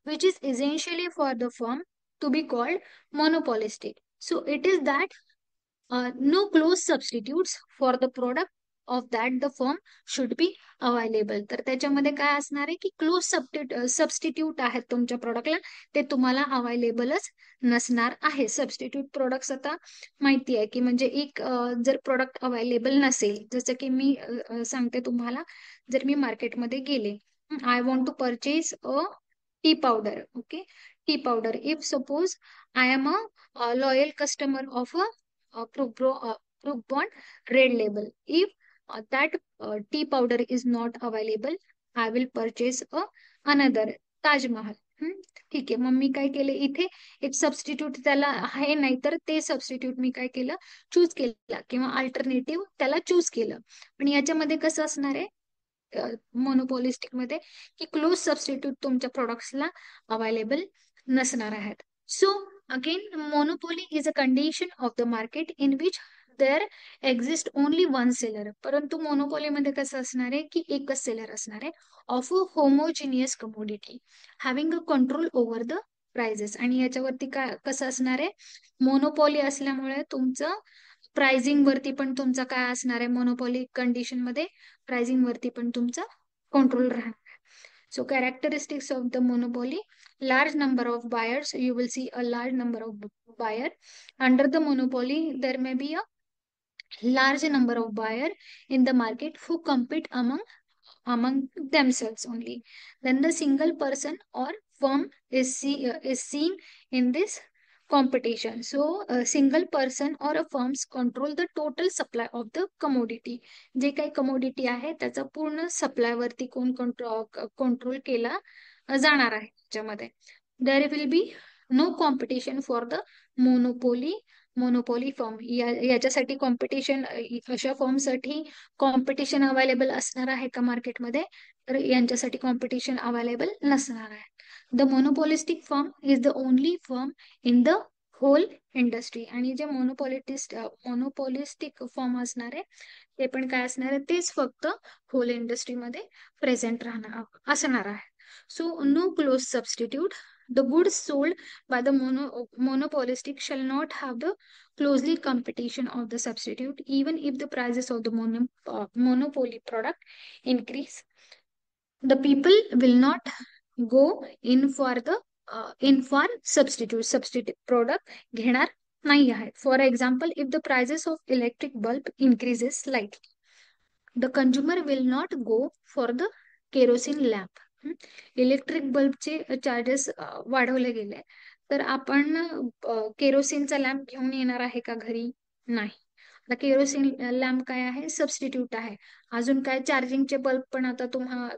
which is essentially for the firm to be called monopolistic. So it is that no close substitutes for the product of that the firm should be available. तर त्याच्यामध्ये काय असणार आहे की close substitute आहेत तुमच्या प्रोडक्टला, ते तुम्हाला अवेलेबलच नसणार आहे. सबस्टिट्यूट प्रोडक्ट्स आता माहिती आहे की म्हणजे एक जर प्रोडक्ट अवेलेबल नसेल, जसं की मी सांगते तुम्हाला, जर मी मार्केटमध्ये गेले, I want to purchase a tea powder. Okay, tea powder. If suppose I am a loyal customer of Brook Bond Red Label. If that tea powder is not available, I will purchase another Taj Mahal. ठीक आहे. मग मी काय केलं, इथे एक substitute त्याला आहे नाही, तर ते सबस्टिट्यूट मी काय केलं, चूज केला किंवा अल्टरनेटिव्ह त्याला चूज केलं. पण याच्यामध्ये कसं असणार आहे मोनोपॉलिस्टिक मध्ये की क्लोज सबस्टिट्यूट तुमच्या प्रोडक्ट्सला अवेलेबल नसणार आहेत. So again monopoly is a condition of the market in which there exist only one seller. परंतु मोनोपोली मध्ये कसं असणार आहे की एकच सेलर असणार आहे of a homogeneous commodity having a control over the prices. आणि याच्यावरती काय कसं असणार आहे, मोनोपोली असल्यामुळे तुमचं प्राइसिंग वरती पण तुमचा काय असणार आहे, मोनोपोली कंडिशन मध्ये प्राइसिंग वरती पण तुमचा कंट्रोल राहणार. So characteristics of the monopoly: large number of buyers. You will see a large number of buyer under the monopoly. There may be a large number of buyer in the market who compete among themselves only. Then the single person or firm is seen in this competition. So a single person or a firms control the total supply of the commodity. जे काही commodity आहे त्याचा पूर्ण supply वरती कोण control केला जाणार आहे त्याच्यामध्ये. There will be no competition for the monopoly firm. याच्यासाठी कॉम्पिटिशन, अशा फर्मसाठी कॉम्पिटिशन अवेलेबल असणार आहे का मार्केटमध्ये? तर यांच्यासाठी कॉम्पिटिशन अवेलेबल नसणार आहे. The monopolistic firm is the only firm in the whole industry. आणि जे मोनोपॉलिस्टिक फर्म असणार आहे ते पण काय असणार आहे, तेच फक्त होल इंडस्ट्रीमध्ये प्रेझेंट राहणार असणार आहे. So no close substitute. The goods sold by the monopolistic shall not have the closely competition of the substitute, even if the prices of the monopoly product increase. The people will not go in for the substitute product घेणार नाही आहे. For example, if the prices of electric bulb increases slightly, the consumer will not go for the kerosene lamp. Electric बल्बचे charges वाढवले गेले तर आपण केरोसिनचा lamp घेऊन येणार आहे का घरी? नाही. आता केरोसिन लॅम्प काय आहे, सबस्टिट्यूट आहे. अजून काय, चार्जिंगचे बल्ब पण आता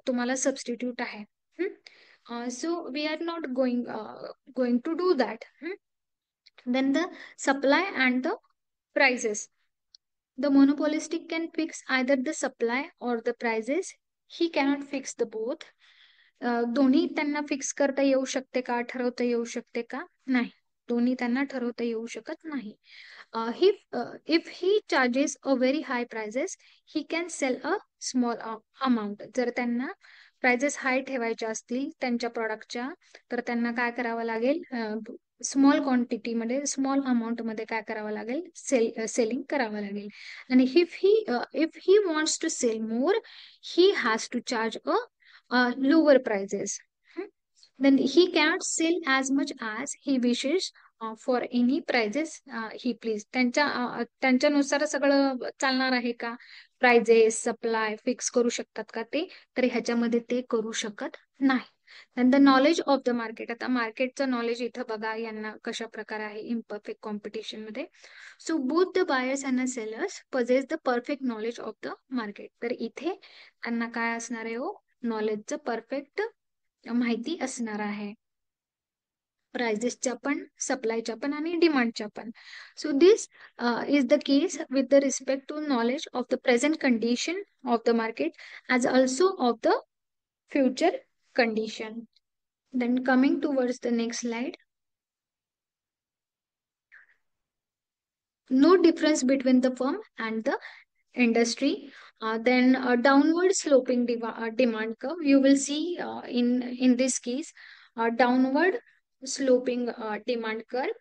तुम्हाला सबस्टिट्यूट आहे. So we are not going to do that. Then the supply and the prices. The monopolistic can fix either the supply or the prices. He cannot fix the both. दोन्ही त्यांना fix करता येऊ शकते का, ठरवता येऊ शकते का? नाही, दोन्ही त्यांना ठरवता येऊ शकत नाही. If he charges a very high prices, he can sell a small amount. जर त्यांना प्राइजेस हाय ठेवायच्या असतील त्यांच्या प्रोडक्टच्या, तर त्यांना काय करावं लागेल, स्मॉल क्वांटिटी मध्ये, स्मॉल अमाऊंट मध्ये काय करावं लागेल, सेलिंग करावं लागेल. आणि if he wants to sell more, he has to charge lower prices. Then he cannot sell as much as he wishes for any prices he please. त्यांच्यानुसार सगळं चालणार आहे का? प्राइजेस सप्लाय फिक्स करू शकतात का ते? तर ह्याच्यामध्ये ते करू शकत नाही. And the knowledge of the market. आता मार्केटचं नॉलेज इथं बघा यांना कशा प्रकारे आहे इम्परफेक्ट कॉम्पिटिशन मध्ये. सो both the buyers and the sellers possess the perfect knowledge of the market. तर इथे त्यांना काय असणार आहे? हो, नॉलेजचं परफेक्ट माहिती असणार आहे, प्राइजेसच्या पण, सप्लायच्या पण आणि डिमांडच्या पण. So this is the case with the respect to knowledge of the present condition of the market as also of the future condition. Then coming towards the next slide, no difference between the firm and the industry. Then downward sloping demand curve. You will see in this case, downward sloping demand curve.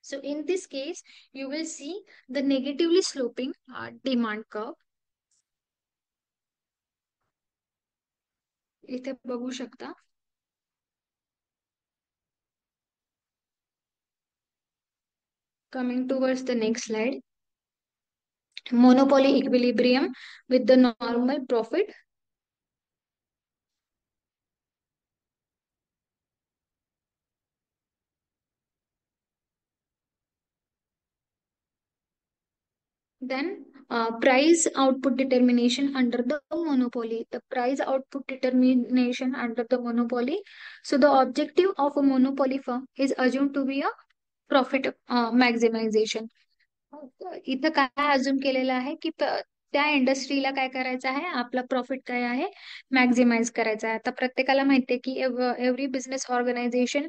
So in this case, you will see the negatively sloping demand curve. इथे बघू शकता. Coming towards the next slide, monopoly equilibrium with the normal profit. Then price output determination under the monopoly. The price output determination under the monopoly. So the objective of a monopoly firm is assumed to be a profit maximization. इथं काय अजून केलेलं आहे की त्या इंडस्ट्रीला काय करायचं आहे, आपला प्रॉफिट काय आहे, मॅक्झिमाइज करायचा आहे. आता प्रत्येकाला माहितीये की every business organisation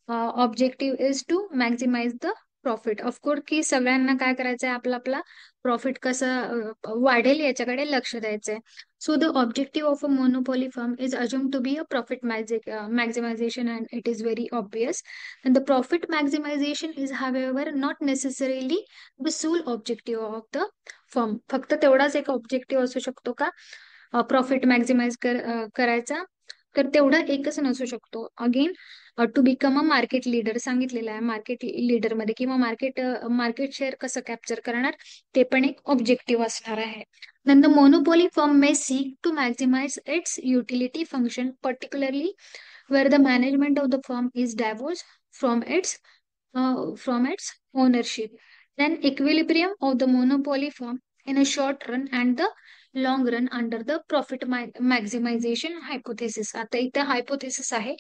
objective is to maximise the profit. Of course की सगळ्यांना काय करायचं आहे, आपला आपला प्रॉफिट कसं वाढेल याच्याकडे लक्ष द्यायचंय. So the objective of a monopoly firm is assume to be a profit maximization and it is very obvious. And the profit maximization is however not necessarily the sole objective of the firm. फक्त तेवढाच एक objective असू शकतो का profit maximise करायचा? तर तेवढा एकच नसू शकतो. Again to become a market leader सांगितलेलं आहे, मार्केट लीडर मध्ये किंवा मार्केट शेअर कसं कॅप्चर करणार ते पण एक ऑब्जेक्टिव्ह असणार आहे. Then the monopoly firm may seek to maximize its utility function, particularly where the management of the firm is divorced from its ownership. Then equilibrium of the monopoly firm in a short run and the long run under the profit maximization hypothesis. आता इथे hypothesis आहे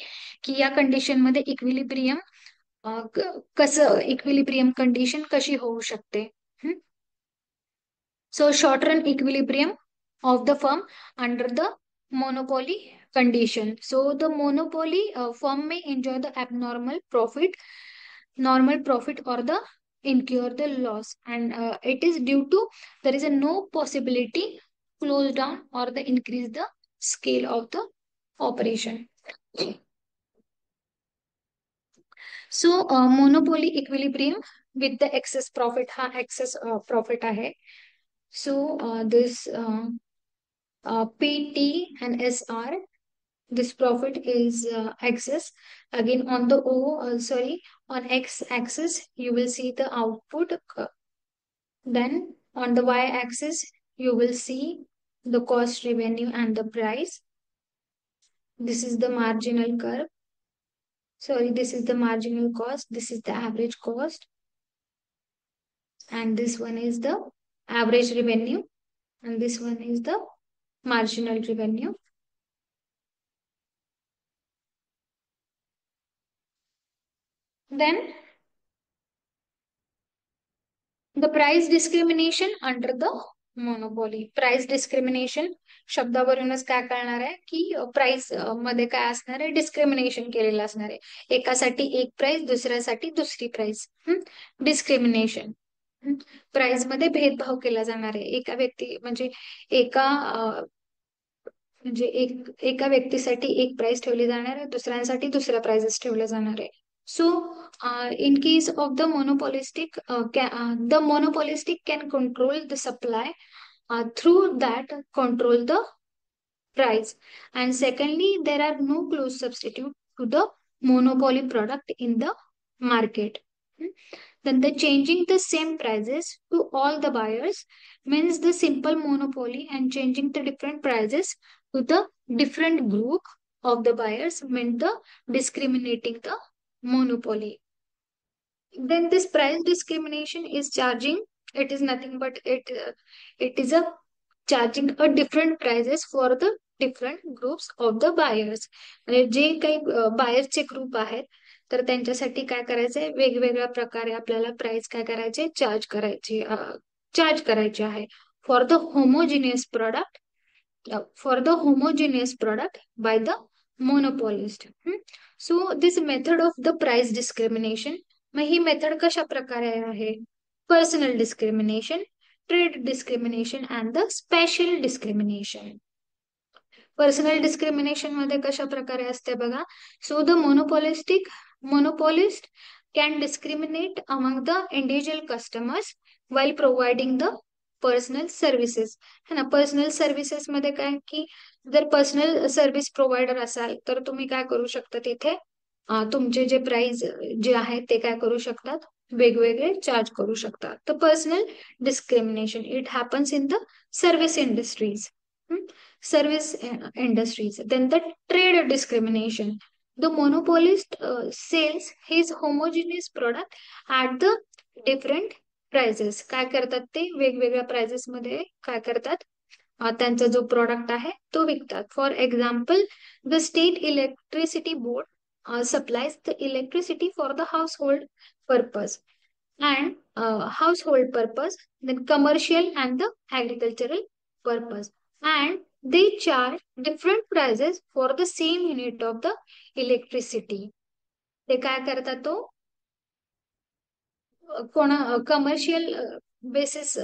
की या condition मध्ये equilibrium कसं, equilibrium condition कशी होऊ शकते. So short run equilibrium of the firm under the monopoly condition. So the monopoly firm may enjoy the abnormal profit, normal profit or the incur the loss, and it is due to there is a no possibility close down or the increase the scale of the operation. So monopoly equilibrium with the excess profit हा excess profit आहे. So this PT and SR, this profit is excess. Again on the on X axis you will see the output. Then on the Y axis you will see the cost, revenue and the price. This is the marginal curve. Sorry, this is the marginal cost. This is the average cost. And this one is the average revenue. And this one is the marginal revenue. Then the price discrimination under the monopoly. Price discrimination शब्दावरूनच काय कळणार आहे की price मध्ये काय असणार आहे, discrimination केलेलं असणार आहे. एकासाठी एक प्राइस, दुसऱ्यासाठी दुसरी प्राइस. डिस्क्रिमिनेशन, प्राइस मध्ये भेदभाव केला जाणार आहे. एका व्यक्ती म्हणजे एका एका व्यक्तीसाठी एक प्राइस ठेवली जाणार आहे, दुसऱ्यांसाठी दुसऱ्या प्राइसेस ठेवल्या जाणार आहे. So, in case of the the monopolistic can control the supply, through that control the price. And secondly, there are no close substitute to the monopoly product in the market. Hmm. Then the changing the same prices to all the buyers means the simple monopoly, and changing the different prices to the different group of the buyers meant the discriminating the monopoly. Then this price discrimination is charging, it is nothing but it is a charging a different prices for the different groups of the buyers. म्हणजे जे काही बायर्सचे group आहेत तर त्यांच्यासाठी काय करायचंय, वेगवेगळ्या प्रकारे आपल्याला प्राइस काय करायचे, चार्ज करायचे आहे for the homogeneous product, for the homogeneous product by the monopolist. So this method of the price discrimination, mug he method कशा प्रकारे आहे, personal discrimination, trade discrimination and the special discrimination. Personal discrimination मध्ये कशा प्रकारे असते बघा. So the monopolist can discriminate among the individual customers वाईल providing the personal services. है ना, पर्सनल सर्व्हिसेस मध्ये काय की जर पर्सनल सर्व्हिस प्रोव्हायडर असाल तर तुम्ही काय करू शकता, तिथे तुमचे जे प्राइस जे आहेत ते काय करू शकतात, वेगवेगळे चार्ज करू शकतात. तर personal discrimination it happens in the service industries. Service industries. Then the trade discrimination. The monopolist sells his homogeneous product at the different prices. काय करतात ते वेगवेगळ्या प्राइसेस मध्ये काय करतात, त्यांचा जो प्रोडक्ट आहे तो विकतात. For example, the state electricity board supplies the electricity for the household purpose then commercial and the agricultural purpose, and they charge different prices for the same unit of the electricity. ते काय करतात तो कोणा commercial basis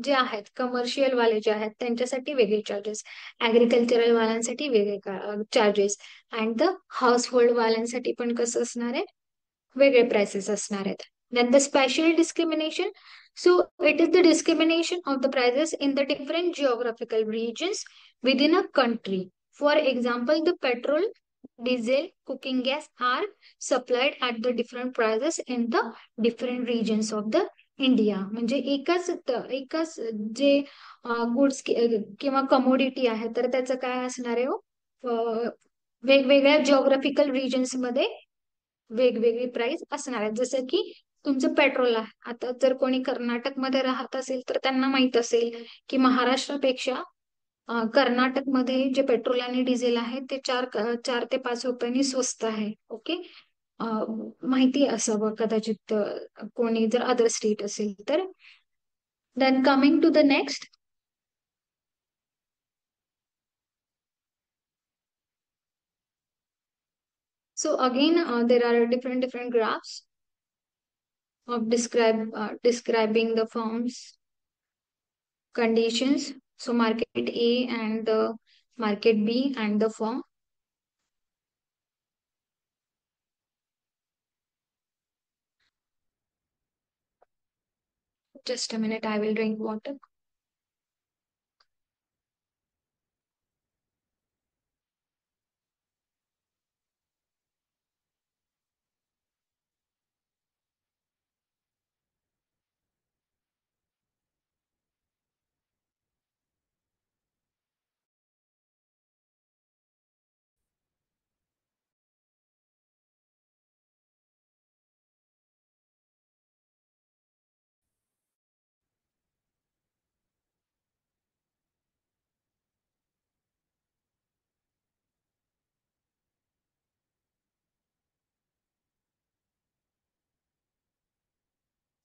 जे आहेत, commercial वाले जे आहेत त्यांच्यासाठी वेगळे चार्जेस, ऍग्रिकल्चरल वाल्यांसाठी वेगळे charges, and the household वाल्यांसाठी पण कसं असणार आहे, वेगळे प्राइसेस असणार आहेत. Then the special discrimination. So it is the discrimination of the prices in the different geographical regions within a country. For example, the petrol, diesel, cooking gas are supplied at the different prices in the different regions of the India. म्हणजे एकाच जे goods किंवा commodity आहे तर त्याचं काय असणार आहे हो, वेगवेगळ्या जिओग्राफिकल रिजन्स मध्ये वेगवेगळी प्राइस असणार आहे. जसं की तुमचं पेट्रोल आहे, आता जर कोणी कर्नाटकमध्ये राहत असेल तर त्यांना माहित असेल की महाराष्ट्रापेक्षा कर्नाटकमध्ये जे पेट्रोल आणि डिझेल आहे ते 4 ते 5 रुपयांनी स्वस्त आहे. ओके, माहिती असावं कदाचित कोणी जर अदर स्टेट असेल तर. Then coming to the next. So again, there are different graphs of describing the firm's conditions. So market A and the market B and the firm. Just a minute, I will drink water.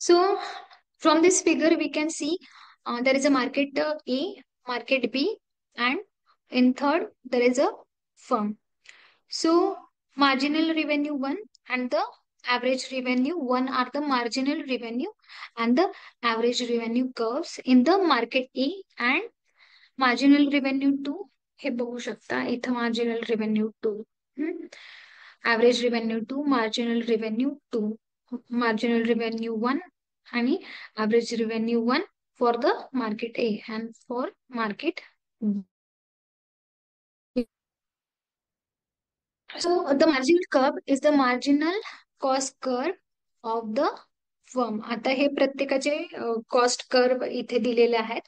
So from this figure, we can see there is a market A, market B, and in third, there is a firm. So marginal revenue 1 and the average revenue 1 are the marginal revenue and the average revenue curves in the market A, and marginal revenue 2 हे बघू शकता इथं marginal revenue 2, average revenue 2, marginal revenue 2, marginal revenue 1 आणि average revenue 1 for the market A and for market B. So the marginal curve is the marginal cost curve of the firm. आता हे प्रत्येकाचे cost curve इथे दिलेले आहेत.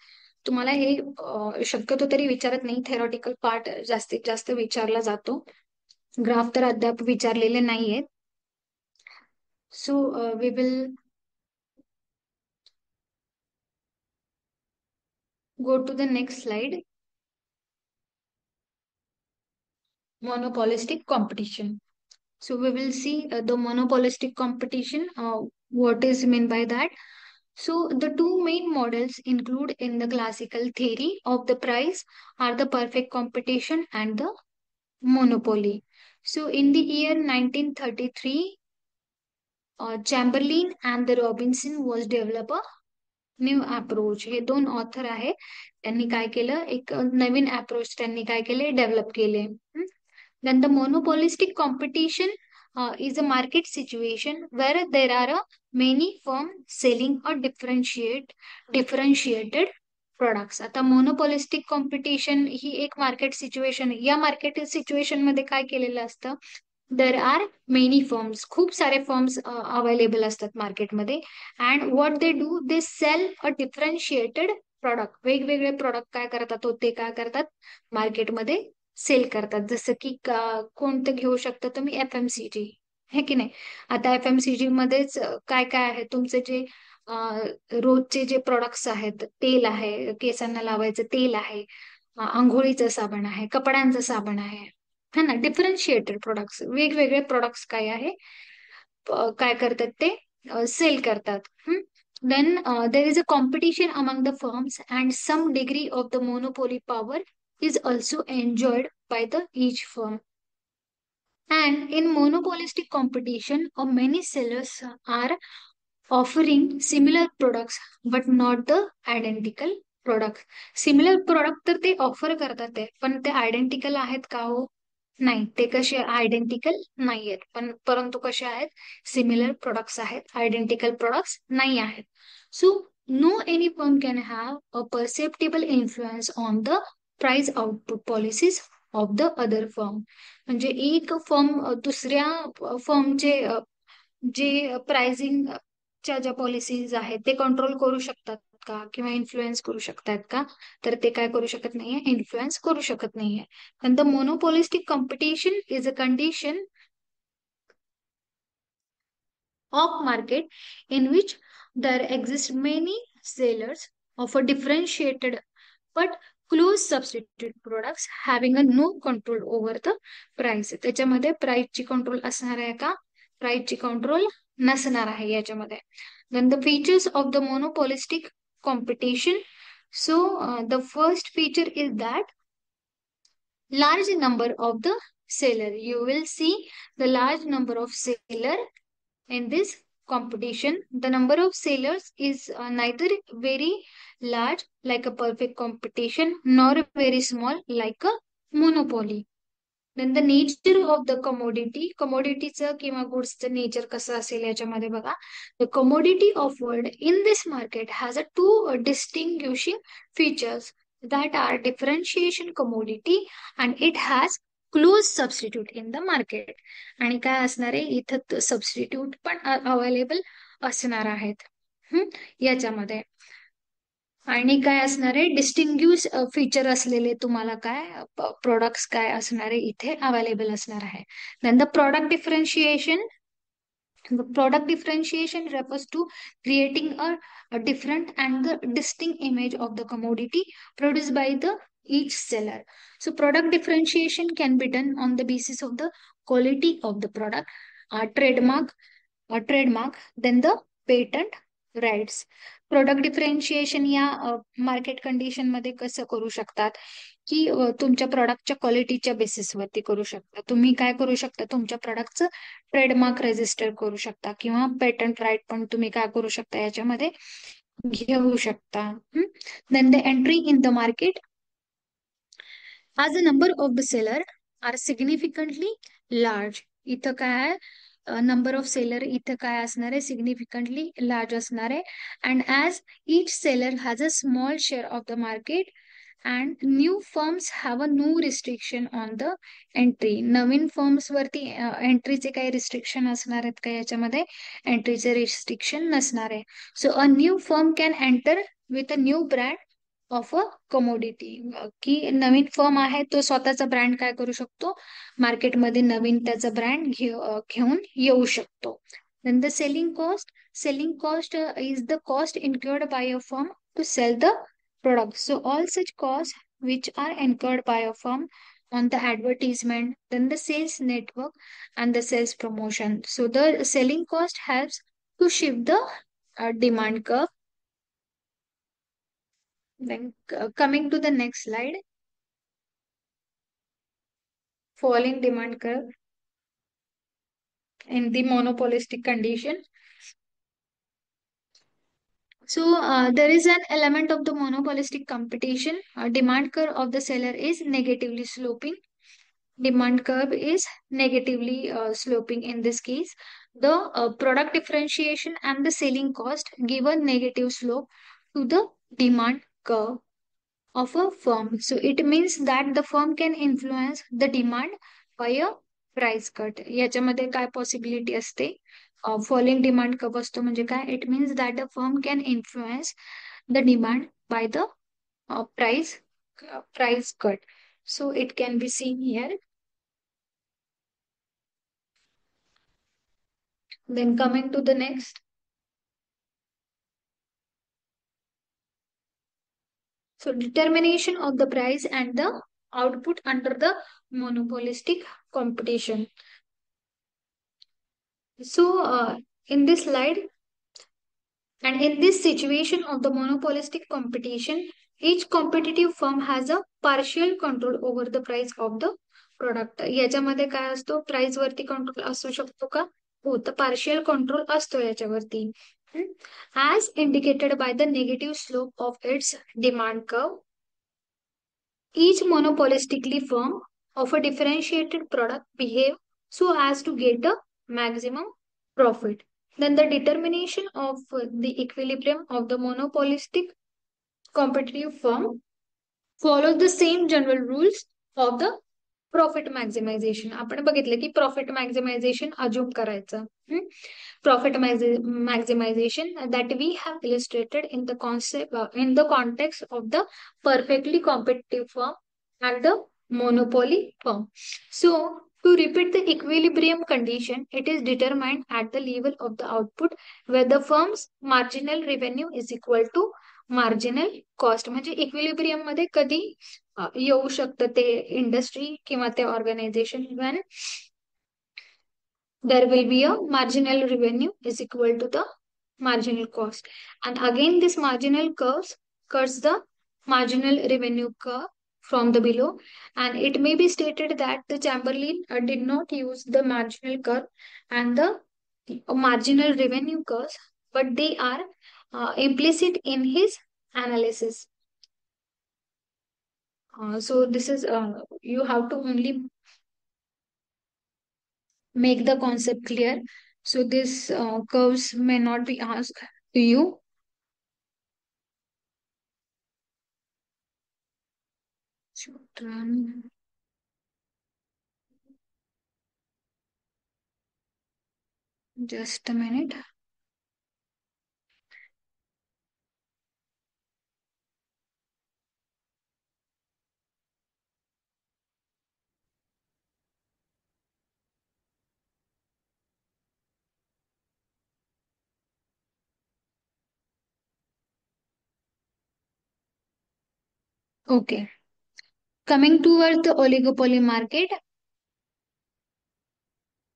तुम्हाला हे शक्यतो तरी विचारत नाही, थेरॉटिकल पार्ट जास्तीत जास्त विचारला जातो. ग्राफ तर अद्याप विचारलेले नाहीयेत. So we will go to the next slide. Monopolistic competition. So we will see the monopolistic competition. What is meant by that? So the two main models include in the classical theory of the price are the perfect competition and the monopoly. So in the year 1933, Chamberlain and the Robinson was develop a new approach. हे दोन author आहे, त्यांनी काय केलं, एक नवीन approach त्यांनी काय केले, डेव्हलप केले. Then the monopolistic competition is a market situation where there are many firms selling a differentiated products. आता मोनोपॉलिस्टिक कॉम्पिटिशन ही एक मार्केट सिच्युएशन. या मार्केट सिच्युएशन मध्ये काय केलेलं असतं, देर आर मेनी फर्म्स, खूप सारे फर्म्स अवेलेबल असतात मार्केटमध्ये. And what they do, they sell a differentiated product. वेगवेगळे प्रॉडक्ट काय करतात, ते काय करतात, मार्केटमध्ये सेल करतात. जसं की कोणतं घेऊ शकता तुम्ही, एफएमसीजी, हे की नाही. आता एफएमसीजी मध्येच काय काय आहे, तुमचे जे रोजचे जे प्रोडक्ट्स आहेत, तेल आहे, केसांना लावायचं तेल आहे, आंघोळीचं साबण आहे, कपड्यांचं साबण आहे, है ना. डिफरन्शिएटेड प्रोडक्ट्स, वेगवेगळे प्रोडक्ट्स काय आहे, काय करतात ते सेल करतात. Then there is a competition among the firms and some degree of the monopoly power is also enjoyed by the each firm. And in monopolistic competition, many sellers are offering similar products but not the identical products. Similar product तर ते offer करतात ते, पण ते identical आहेत का हो, नाही. ते कसे आयडेंटिकल नाही आहेत, पण परंतु कसे आहेत, सिमिलर प्रोडक्ट्स आहेत, आयडेंटिकल प्रोडक्ट्स नाही आहेत. So no any firm can have a perceptible influence on the price output policies of the other firm. म्हणजे एक फर्म दुसऱ्या फर्मचे जे प्राइसिंगच्या ज्या पॉलिसीज आहेत ते कंट्रोल करू शकतात का, किंवा इन्फ्लुएन्स करू शकतात का, तर ते काय करू शकत नाहीये, इन्फ्लुएन्स करू शकत नाहीये. And the monopolistic competition is a condition of market in which there exist many sellers of a differentiated but close substitute products having a no control over the price. त्याच्यामध्ये प्राइसची कंट्रोल असणार आहे का, प्राइसची control नसणार आहे याच्यामध्ये. Then the features of the monopolistic competition. So the first feature is that large number of the seller. You will see the large number of seller in this competition. The number of sellers is neither very large like a perfect competition nor very small like a monopoly. Then the nature of the commodity. Commodityचं किंवा गुड्सचं nature कसं असेल याच्यामध्ये बघा. The commodity offered in this market has a two distinguishing features that are differentiation commodity and it has close substitute in the market. आणि काय असणार आहे, इथं सबस्टिट्यूट पण अवेलेबल असणार आहेत याच्यामध्ये. आणि काय असणार आहे, डिस्टिंग्युश फीचर असलेले तुम्हाला काय प्रोडक्ट्स काय असणार आहे इथे अवेलेबल असणार आहे. Then the product differentiation. The product differentiation refers to creating a different and the distinct image of the commodity produced by the each seller. So product differentiation can be done on the basis of the quality of the product, trademark, then the patent rights. Product differentiation या market condition मध्ये कसं करू शकतात, की तुमच्या प्रॉडक्टच्या क्वालिटीच्या बेसिसवरती करू शकता. तुम्ही काय करू शकता, तुमच्या प्रॉडक्टचं ट्रेडमार्क रजिस्टर करू शकता किंवा पेटंट राईट पण तुम्ही काय करू शकता याच्यामध्ये घेऊ शकता. Then the entry in the market. आज the number of the seller are significantly large. इथं काय आहे, नंबर ऑफ सेलर इथं काय असणार आहे, सिग्निफिकंटली लार्ज असणार आहे. And as each seller has a small share of the market, and new firms have a no restriction on the entry. Naveen firms वरती एंट्रीचे काही रिस्ट्रिक्शन असणार आहेत का याच्यामध्ये? एंट्रीचे रिस्ट्रिक्शन नसणार आहे. So a new firm can enter with a new brand of a commodity. की नवीन फर्म आहे तो स्वतःचा ब्रँड काय करू शकतो, मार्केटमध्ये नवीन त्याचा ब्रँड घेऊन येऊ शकतो. Then the selling cost is the cost incurred by a firm to sell the product. So all such costs which are incurred by a firm on the advertisement, then the sales network and the sales promotion. So the selling cost helps to shift the demand curve. Then coming to the next slide, falling demand curve in the monopolistic condition. So there is an element of the monopolistic competition. Demand curve of the seller is negatively sloping. Demand curve is negatively sloping in this case. The product differentiation and the selling cost give a negative slope to the demand curve of a firm. So it means that the firm can influence the demand by a price cut. याच्यामध्ये काय possibility असते? Falling demand curve असतो म्हणजे काय? It means that the firm can influence the demand by the price cut. So it can be seen here. Then coming to the next. So determination of the price and the output under the monopolistic competition. So in this slide, and in this situation of the monopolistic competition, each competitive firm has a partial control over the price of the product. याच्यामध्ये काय असतो? Price वरती control असू शकतो का? हो, तर partial control असतो याच्यावरती. As indicated by the negative slope of its demand curve, each monopolistically firm of a differentiated product behave so as to get a maximum profit. Then the determination of the equilibrium of the monopolistic competitive firm follows the same general rules of the profit maximization. आपण बघितलं की profit maximization assume करायचं. Profit maximization that we have illustrated in the concept in the context of the perfectly competitive firm and the monopoly firm. So to repeat the equilibrium condition, it is determined at the level of the output where the firm's marginal revenue is equal to marginal cost. म्हणजे equilibrium मध्ये कधी येऊ शकतं ते industry किंवा ते organisation when there will be a marginal revenue is equal to the marginal cost. And again, this marginal curves cuts the marginal revenue curve from the below. And it may be stated that the Chamberlain did not use the marginal curve and the marginal revenue curves, but they are implicit in his analysis. So this is you have to only make the concept clear. So this curves may not be asked to you. Should run. Just a minute. Okay. Coming toward the oligopoly market.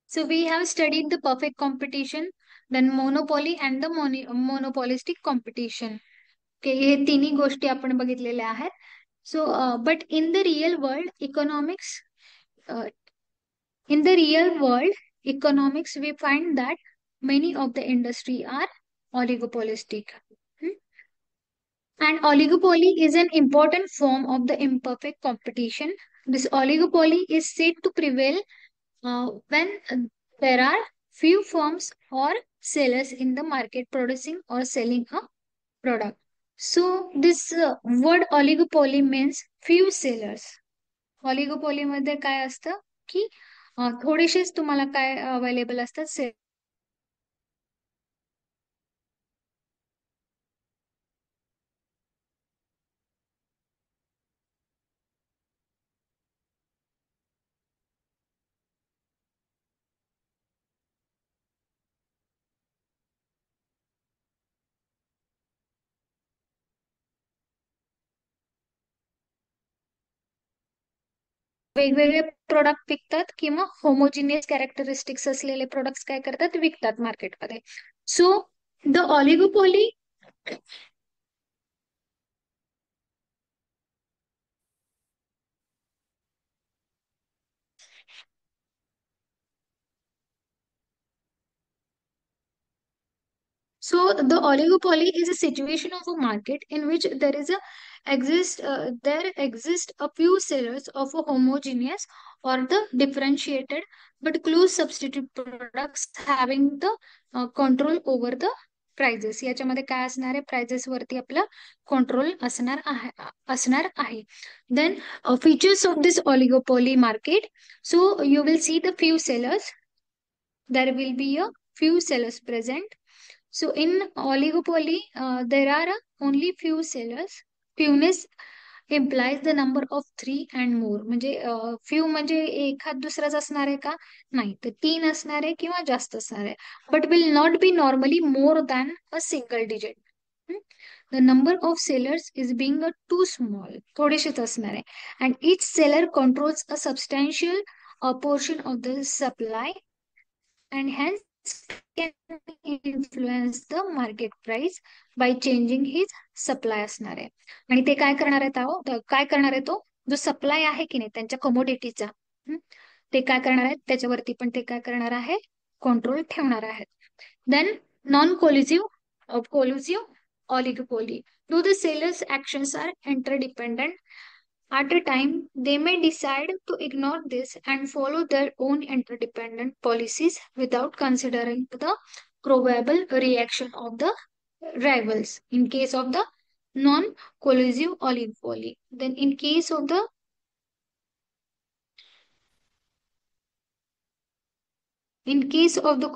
So we have studied the perfect competition, then monopoly and the monopolistic competition. Okay, हे तिन्ही गोष्टी आपण बघितलेल्या आहेत. So, but in the real world economics, uh, we find that many of the industry are oligopolistic. Hmm? And oligopoly is an important form of the imperfect competition. This oligopoly is said to prevail when there are few firms or sellers in the market producing or selling a product. So this word oligopoly means few sellers. Oligopoly मध्ये काय असतं की थोडेसेच तुम्हाला काय available असतात. वेगवेगळे product विकतात किंवा होमोजिनियस कॅरेक्टरिस्टिक्स असलेले प्रोडक्ट्स काय करतात, विकतात मार्केटमध्ये. So the oligopoly. So the oligopoly is a situation of a market in which there exist a few sellers of a homogeneous or the differentiated but close substitute products having the control over the prices. याच्यामध्ये काय असणार आहे, prices वरती आपला control असणार आहे. Then features of this oligopoly market. So you will see the few sellers. There will be a few sellers present. So in oligopoly, there are only few sellers. Fewness implies the number of three and more. म्हणजे few म्हणजे एखाद दुसराच असणार आहे का, नाही तर तीन असणार आहे किंवा जास्त असणार आहे, but will not be normally more than a single digit. The number of sellers is being a too small, थोडेसेच असणार आहे, and each seller controls a substantial portion of the supply and hence can influence the market price by changing his supply असणार आहे. आणि ते काय करणार आहेत काय करणार आहे, तो जो सप्लाय आहे की नाही त्यांच्या कमोडिटीचा, ते काय करणार आहेत त्याच्यावरती पण ते काय करणार आहे, कंट्रोल ठेवणार आहेत. Then non collusive oligopoly. Though the seller's actions are interdependent, at a time, they may decide to ignore this and follow their own interdependent policies without considering the probable reaction of the rivals in case of the non-collusive oligopoly. Then in case of the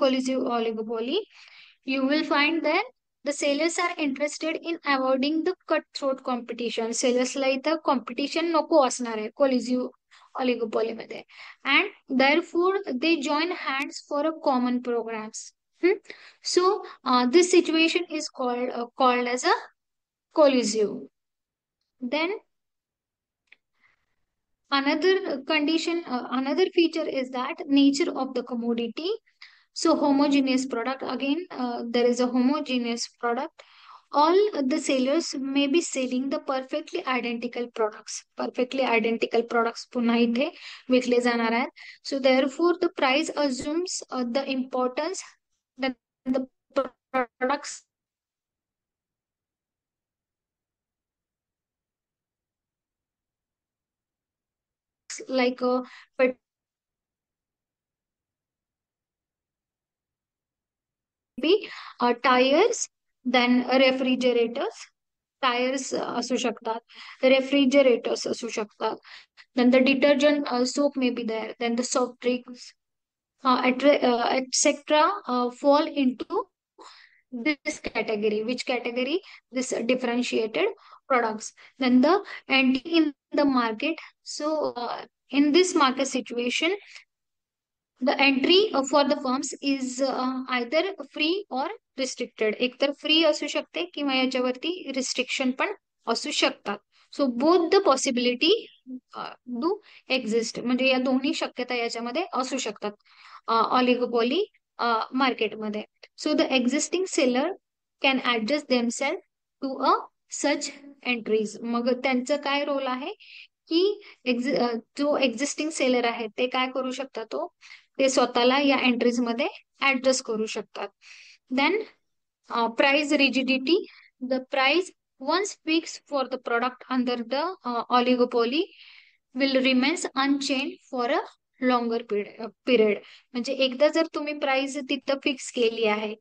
collusive oligopoly, you will find that the sellers are interested in avoiding the cutthroat competition. सेलर्सला इथं competition नको असणार आहे कोलिजिव्ह ऑलिगोपॉली मध्ये, and therefore they join hands for a common programs. So this situation is called as a collusive. Then another feature is that nature of the commodity. So homogeneous product, again, there is a homogeneous product. All the sellers may be selling the perfectly identical products. Perfectly identical products पुन्हा इथे विकले जाणार आहेत. So therefore the price assumes the importance that the products like be tires, then refrigerators. Tyres असू शकतात, refrigerators असू शकतात, then the detergent soap may be there, then the soft drinks, etc. Fall into this category. Which category? This differentiated products. Then the entry in the market. So in this market situation, the entry for the firms is either free or restricted. एकतर free असू शकते किंवा याच्यावरती restriction पण असू शकतात. So both the possibility do exist, म्हणजे या दोन्ही शक्यता याच्यामध्ये असू शकतात ऑलिगोपॉली मार्केटमध्ये. So the existing seller can adjust themselves to a such entries. मग त्यांचं काय रोल आहे की जो एक्झिस्टिंग सेलर आहे ते काय करू शकतात, ते स्वतःला या एंट्रीज मध्ये ऍडजस्ट करू शकतात. Then price rigidity. The price once fixed for the product under the oligopoly will remains unchanged for a longer period. म्हणजे एकदा जर तुम्ही प्राइस तिथं फिक्स केली आहे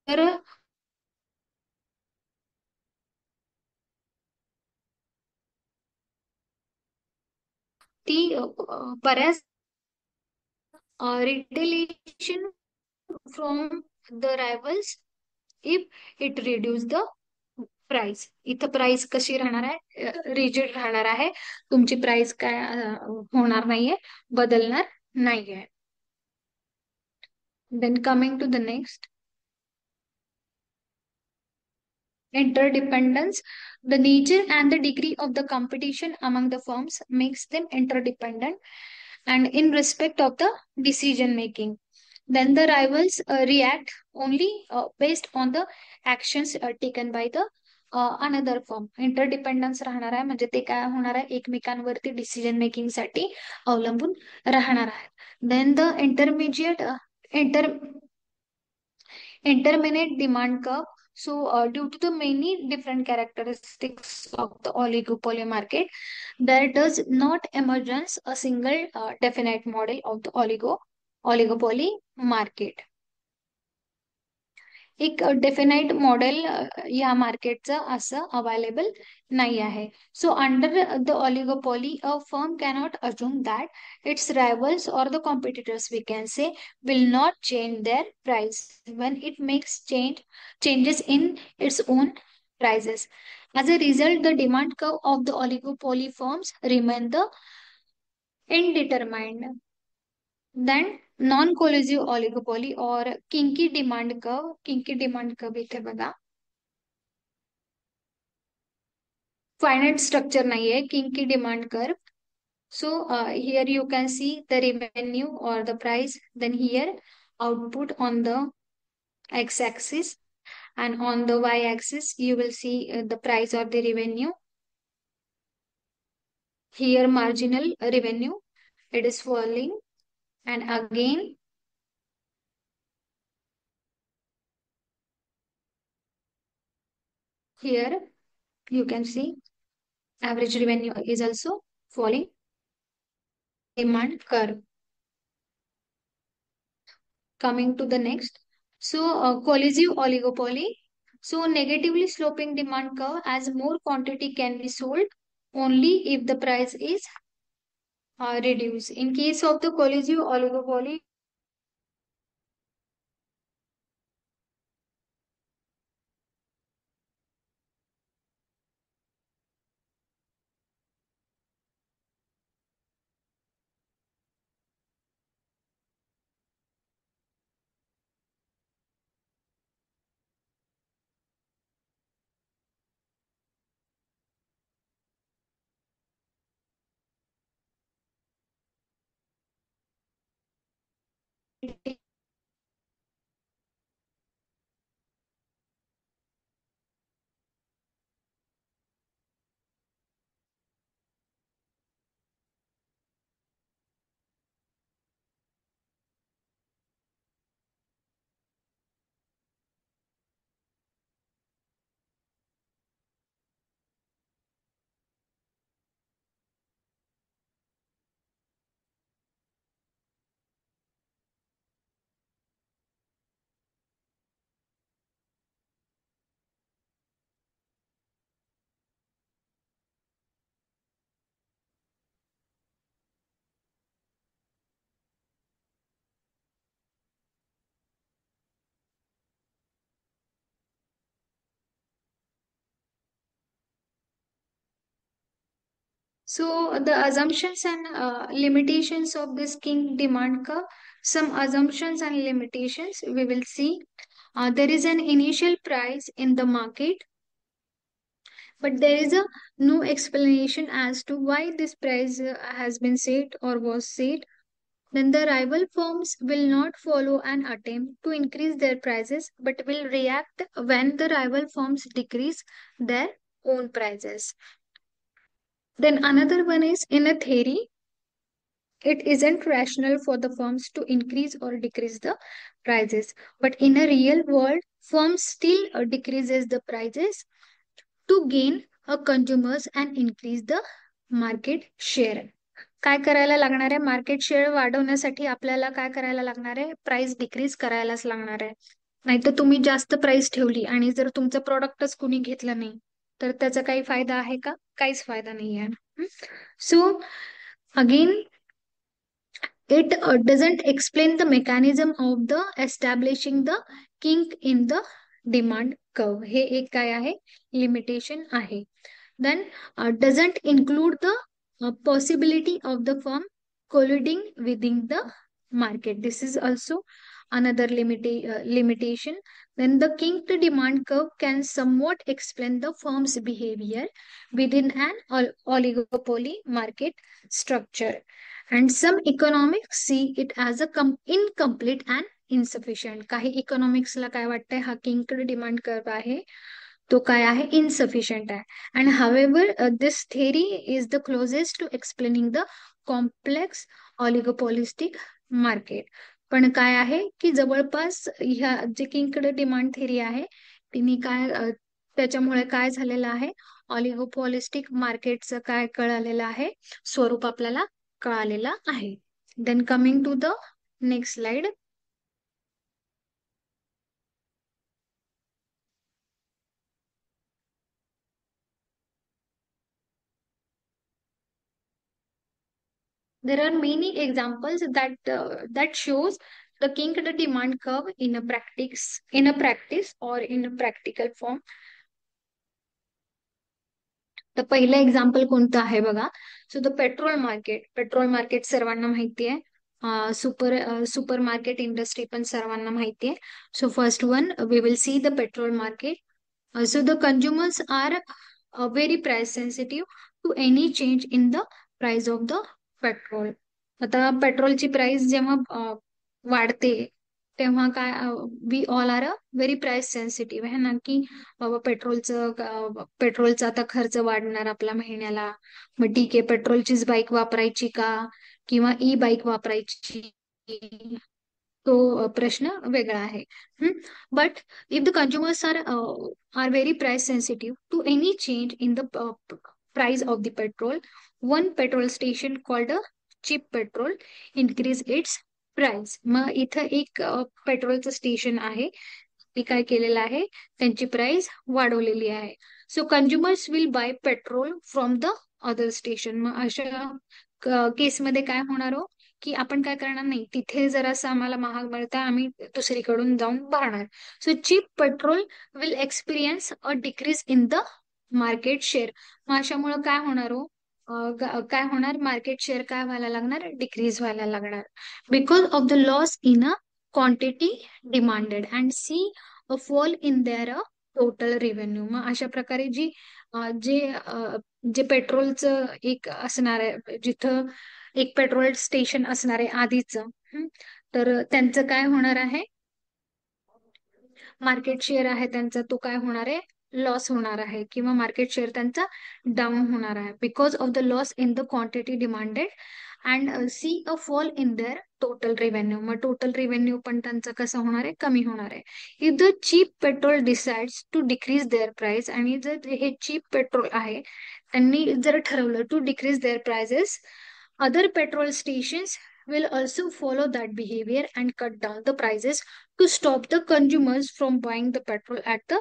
तर ती बऱ्याच retaliation from the rivals if it reduce the price. इथं प्राइस कशी राहणार आहे, रिजिड राहणार आहे. तुमची प्राइस काय होणार नाहीये, बदलणार नाहीये. Then coming to the next, interdependence. The nature and the degree of the competition among the firms makes them interdependent and in respect of the decision making. Then the rivals react only based on the actions taken by the another firm. Interdependence राहणार आहे म्हणजे ते काय होणार आहे, एकमेकांवरती decision making साठी अवलंबून राहणार आहे. Then the intermediate interminate demand curve. So, due to the many different characteristics of the oligopoly market, there does not emergence a single definite model of the oligopoly market. एक definite model या मार्केटचं असं available नाही आहे. So under the oligopoly a firm cannot assume that it's rivals or the competitors we can say will not change their price when it makes changes in its own prices. As a result, the demand curve of the oligopoly firms remain the indeterminate. Then non-collusive oligopoly or kinky demand curve. Kinky demand curve इथे बघा, finite structure नाही आहे, kinky demand curve. So here you can see the revenue or the price. Then here output on the x-axis, and on the y-axis you will see the price or the revenue. Here marginal revenue, it is falling, and again here you can see average revenue is also falling. Demand curve. Coming to the next, so collusive oligopoly. So negatively sloping demand curve, as more quantity can be sold only if the price is reduced. In case of the collusive oligopoly, so the assumptions and limitations of this king demand curve, some assumptions and limitations we will see. There is an initial price in the market, but there is a no explanation as to why this price has been set or was set. Then the rival firms will not follow an attempt to increase their prices but will react when the rival firms decrease their own prices. Then another one is, in a theory, it isn't rational for the firms to increase or decrease the prices. But in a real world, firms still decreases the prices to gain consumers and increase the market share. काय करायला लागणार आहे, market share वाढवण्यासाठी आपल्याला काय करायला लागणार आहे, प्राइस डिक्रीज करायलाच लागणार आहे. नाहीतर तुम्ही जास्त प्राइस ठेवली आणि जर तुमचं प्रोडक्टच कुणी घेतलं नाही तर त्याचा काही फायदा आहे का, काहीच फायदा नाही आहे. सो Again, it doesn't explain the mechanism of the establishing the kink in the demand curve. हे एक काय आहे, लिमिटेशन आहे. Then doesn't include the possibility of the firm colluding within the market. This is also another limitation. Then the kink to demand curve can somewhat explain the firm's behavior within an oligopoly market structure. And some economics see it as a incomplete and insufficient. काही इकॉनॉमिक्सला काय वाटतंय, हा किंकड demand curve आहे तो काय आहे, insufficient आहे. And however this theory is the closest to explaining the complex oligopolistic market. पण काय आहे की जवळपास ह्या जे किंकड डिमांड थेरी आहे तिने काय त्याच्यामुळे काय झालेलं आहे, ऑलिगोपॉलिस्टिक मार्केटचं काय कळालेलं आहे, स्वरूप आपल्याला कळालेला आहे. Then coming to the next slide. There are many examples that shows the kink the demand curve in a practice or in a practical form. तर पहिलं एक्झाम्पल कोणतं आहे बघा. सो द पेट्रोल मार्केट सर्वांना माहिती आहे. सुपर मार्केट इंडस्ट्री पण सर्वांना माहिती आहे. So first one we will see the petrol market. So the consumers are very price sensitive to any change in the price of the petrol. आता पेट्रोलची price जेव्हा वाढते तेव्हा काय, we all are very price sensitive आहे ना, की बाबा पेट्रोलचा आता खर्च वाढणार आपला महिन्याला, मग ठीक आहे पेट्रोलचीच बाईक वापरायची का किंवा ई बाईक वापरायची, तो प्रश्न वेगळा आहे. But if the consumers are very price sensitive to any change in the price of the petrol, one petrol station called a cheap petrol increase its price. मग इथं एक पेट्रोलचं स्टेशन आहे, ती काय केलेलं आहे, त्यांची प्राइस वाढवलेली आहे. So consumers will buy petrol from the other station. मग अशा केसमध्ये काय होणार हो, की आपण काय करणार नाही, तिथे जरासं आम्हाला महाग मिळतं आम्ही दुसरीकडून जाऊन भरणार. So cheap petrol will experience a decrease in the market share. मग अशामुळे काय होणार हो, काय होणार, मार्केट शेअर काय व्हायला लागणार, डिक्रीज व्हायला लागणार. Because of the loss in a quantity demanded and see a fall in their a total revenue. मग अशा प्रकारे जे जे पेट्रोलचं एक असणार आहे, जिथं एक पेट्रोल स्टेशन असणार आहे आधीच, तर त्यांचं काय होणार आहे, मार्केट शेअर आहे त्यांचा तो काय होणार आहे, लॉस होणार आहे किंवा मार्केट शेअर त्यांचा डाऊन होणार आहे. Because of the loss in the quantity demanded and see a fall in their total revenue. मग टोटल रेव्हेन्यू पण त्यांचा कसं होणार आहे, कमी होणार आहे. If the cheap petrol decides to decrease their price, आणि जर हे चीप पेट्रोल आहे त्यांनी जर ठरवलं to decrease their prices, other petrol stations will also follow that behavior and cut down the prices to stop the consumers from buying the petrol at the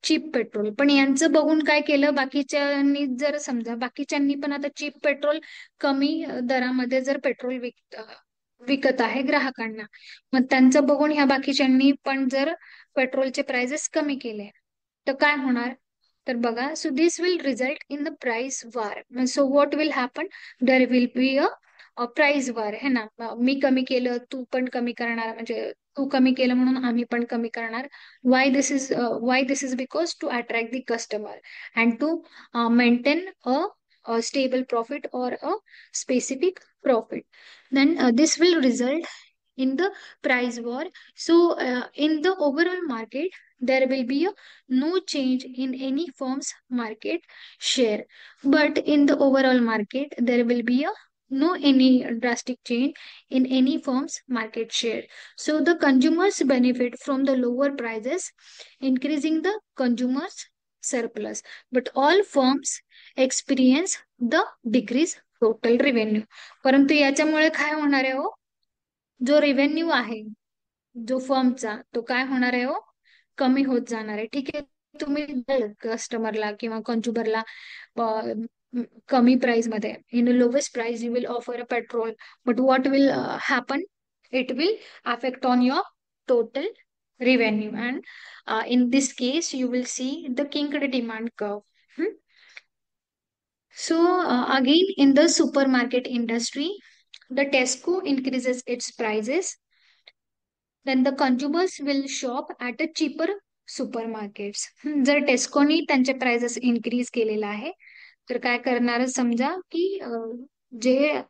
cheap petrol. पण यांचं बघून काय केलं बाकीच्यांनी, जर समजा बाकीच्यांनी पण आता चीप पेट्रोल कमी दरामध्ये जर पेट्रोल विकत आहे ग्राहकांना, मग त्यांचं बघून ह्या बाकीच्यांनी पण जर पेट्रोलचे प्राइसेस कमी केले तर काय होणार, तर बघा, so this will result in the price war. So what will happen, there will be a price war है ना. मी कमी केलं तू पण कमी करणार, म्हणजे तू कमी केलं म्हणून आम्ही पण कमी करणार. Why this is because to attract the customer and to maintain a stable profit or a specific profit. Then this will result in the price war. So in the overall market there will be a no change in any firm's market share, but in the overall market there will be a no any drastic change in any firm's market share. So the consumers benefit from the lower prices, increasing the consumers surplus, but all firms experience the decrease total revenue. परंतु याच्यामुळे काय होणार आहे हो, जो revenue आहे जो फर्मचा तो काय होणार आहे हो, कमी होत जाणार आहे. ठीक आहे, तुम्ही कस्टमरला किंवा कंझ्युमरला कमी प्राइस मध्ये, in lowest price you will offer a petrol, but what will happen, it will affect on your total revenue, and in this case you will see the kinked demand curve. Hmm? So again, in the supermarket industry, the Tesco increases its prices, then the consumers will shop at a cheaper supermarkets. जर टेस्कोनी त्यांचे prices increase केलेला आहे, तर काय करणार समजा की जे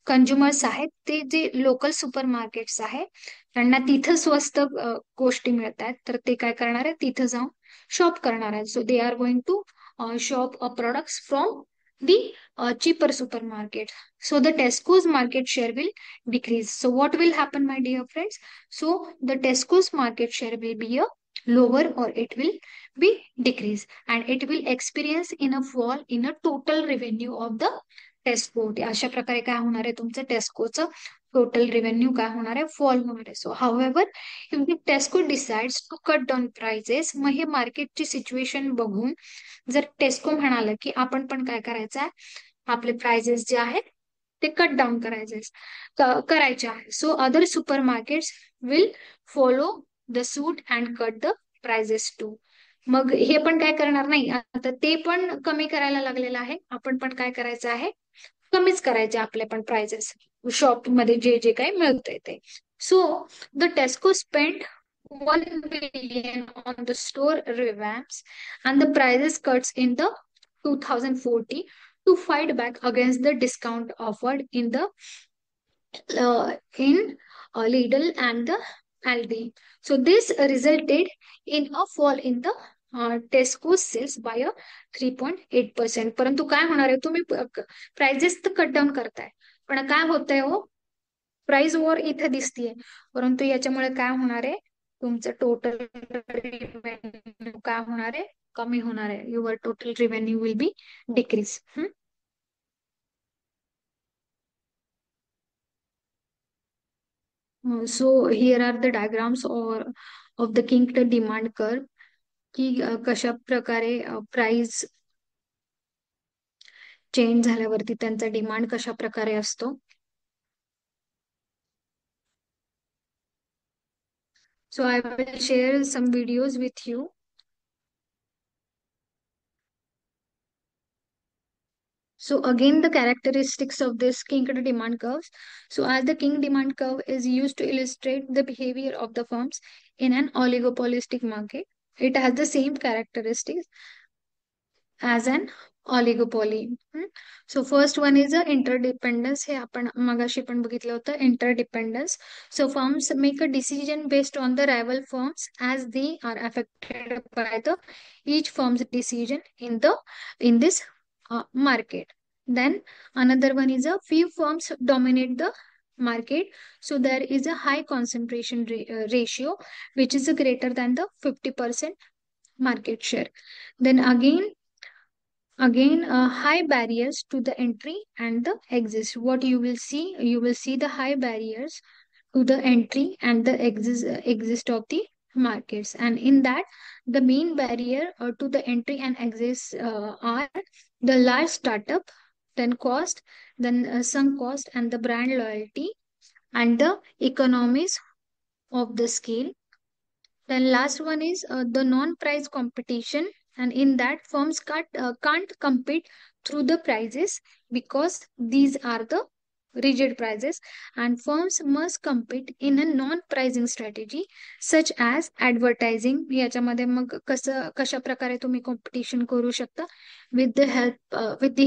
consumers आहेत ते जे लोकल सुपर मार्केट्स आहेत त्यांना तिथं स्वस्त गोष्टी मिळतात, तर ते काय करणार आहे, तिथं जाऊन शॉप करणार आहे. So they are going to shop products from the cheaper supermarket. So the Tesco's market share will decrease. So what will happen, my dear friends? So the Tesco's market share will be a lower, or it will be decrease, and it will experience in a fall in a total revenue of the टेस्को. अशा प्रकारे काय होणार आहे, तुमचं टेस्कोचं total revenue काय होणार आहे, fall होणार आहे. So however if the Tesco decides to cut down prices, मग हे मार्केटची सिच्युएशन बघून जर टेस्को म्हणाल की आपण पण काय करायचं आहे, आपले प्राइजेस जे आहेत ते कट डाऊन करायचे आहे, so other supermarkets will follow the suit and cut the prices too. मग हे पण काय करणार नाही, आता ते पण कमी करायला लागलेलं आहे, आपण पण काय करायचं आहे, कमीच करायचे आपले पण प्राइजेस शॉप मध्ये जे जे काही मिळतंय ते. So the टेस्को spend 1 billion on the store revamps and the prices cuts in the 2040 to fight back against the discount offered in Lidl and the Aldi. So this resulted in a fall in the Tesco sales by a 3.8%. परंतु काय होणार आहे, तुम्ही prices तर cut down करताय, पण काय होतंय हो, प्राइस वॉर इथे दिसतीये, परंतु याच्यामुळे काय होणार आहे, तुमचं टोटल रिव्हेन्यू काय होणार आहे, कमी होणार आहे. Your total revenue will be decrease. So here are the diagrams or of the kinked demand curve, की कशा प्रकारे प्राइस चेंज झाल्यावरती त्यांचा डिमांड कशा प्रकारे असतो. So I will share some videos with you. So again, the characteristics of this kinked demand curves. So as the king demand curve is used to illustrate the behavior of the firms in an oligopolistic market, it has the same characteristics as an oligopoly. So first one is a interdependence. हे आपण मगाशी पण बघितलं होतं, interdependence. So firms make a decision based on the rival firms as they are affected by the each firm's decision in this market. Then another one is a few firms dominate the market, so there is a high concentration ratio which is greater than the 50% market share. Then again high barriers to the entry and the exit. What you will see, you will see the high barriers to the entry and the exist of the markets, and in that the main barrier to the entry and exit are the large startup, then cost, then sunk cost, and the brand loyalty, and the economies of the scale. Then last one is the non-price competition, and in that firms can't compete through the prices because these are the rigid prices, and firms must compete in a non-pricing strategy such as advertising. याच्यामध्ये मग कसं कशा प्रकारे तुम्ही competition करू शकता, with the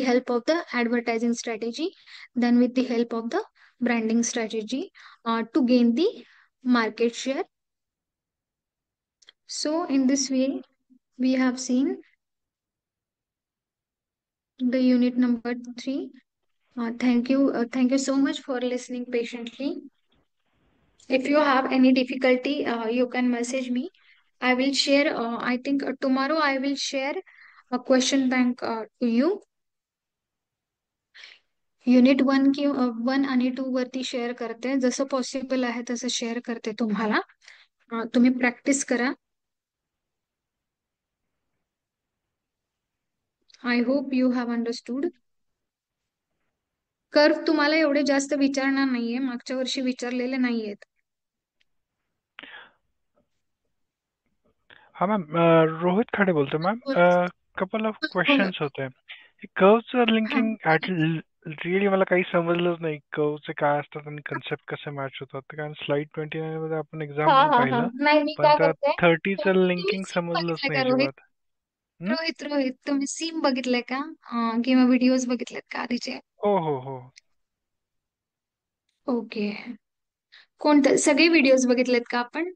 help of the advertising strategy, then with the help of the branding strategy to gain the market share. So in this way, we have seen the unit number 3. Thank you so much for listening patiently. If you have any difficulty, you can message me. I will share. I think tomorrow I will share a question bank to you. Unit 1 आणि 2 वरती share करते, जसं possible आहे तसं share करते तुम्हाला. तुम्ही practice करा. I hope you have understood. Curve तुम्हाला एवढे जास्त विचारणार नाहीये, मागच्या वर्षी विचारलेले नाहीयेत. हाँ मैम, रोहित खाड़े बोलते हैं मैम. कपल ऑफ हो हो. क्वेश्चन्स होते हैं. कर्वचं हा लिंकिंग ऍट रिअली मला काही समजलंच नाही. कर्वचे काय असतात आणि कन्सेप्ट कसे मॅच होतात ते. कारण स्लाइड 29 मध्ये आपण हा एक्झाम्पल हा हा पाहिलं, नाही, मी पण काय त्या करते, 30चं तुम्ही लिंकिंग सीन समजलंच बघितलंय नाही का रोहित? अजिबात. हं? रोहित तुम्ही सीन बघितलंय का? किंवा व्हिडिओज बघितलेत का आधीचे? हो हो हो. ओके. कोणतं, सगळे व्हिडिओज बघितलेत का आपण?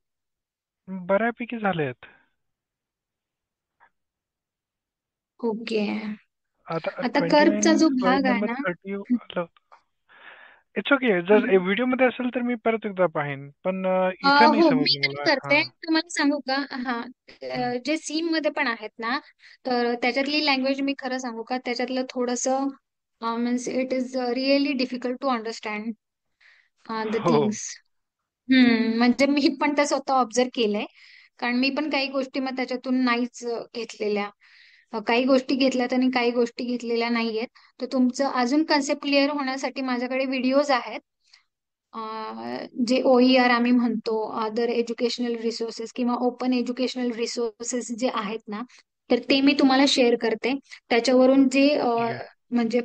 बऱ्यापैकी झालेत. ओके. आता आता ट्वेंटी कर्वचा नाईन जो स्लाइड भाग आहे नंबर ना, 30 आलं. It's okay. जर व्हिडिओमध्ये असेल तर मी परत एकदा पाहीन. पण इथं नाही हो, मी समजलं काय मला. करते हां. तुम्हाला सांगू का? हा हं. जे सीन मध्ये पण आहेत ना, तर त्याच्यातली लँग्वेज मी खरं सांगू का, त्याच्यातलं थोडंसं means it is really difficult to understand the हो. थिंग्स. म्हणजे मी पण ते स्वतः ऑब्झर्व केलंय. कारण मी पण काही गोष्टी मग त्याच्यातून नाहीच घेतलेल्या. काही गोष्टी घेतल्यात आणि काही गोष्टी घेतलेल्या नाहीयेत. तर तुमचं अजून कन्सेप्ट क्लिअर होण्यासाठी माझ्याकडे व्हिडिओज आहेत. जे OER आम्ही म्हणतो, अदर एज्युकेशनल रिसोर्सेस किंवा ओपन एज्युकेशनल रिसोर्सेस जे आहेत ना, तर ते मी तुम्हाला शेअर करते. त्याच्यावरून जे ठीक आहे. म्हणजे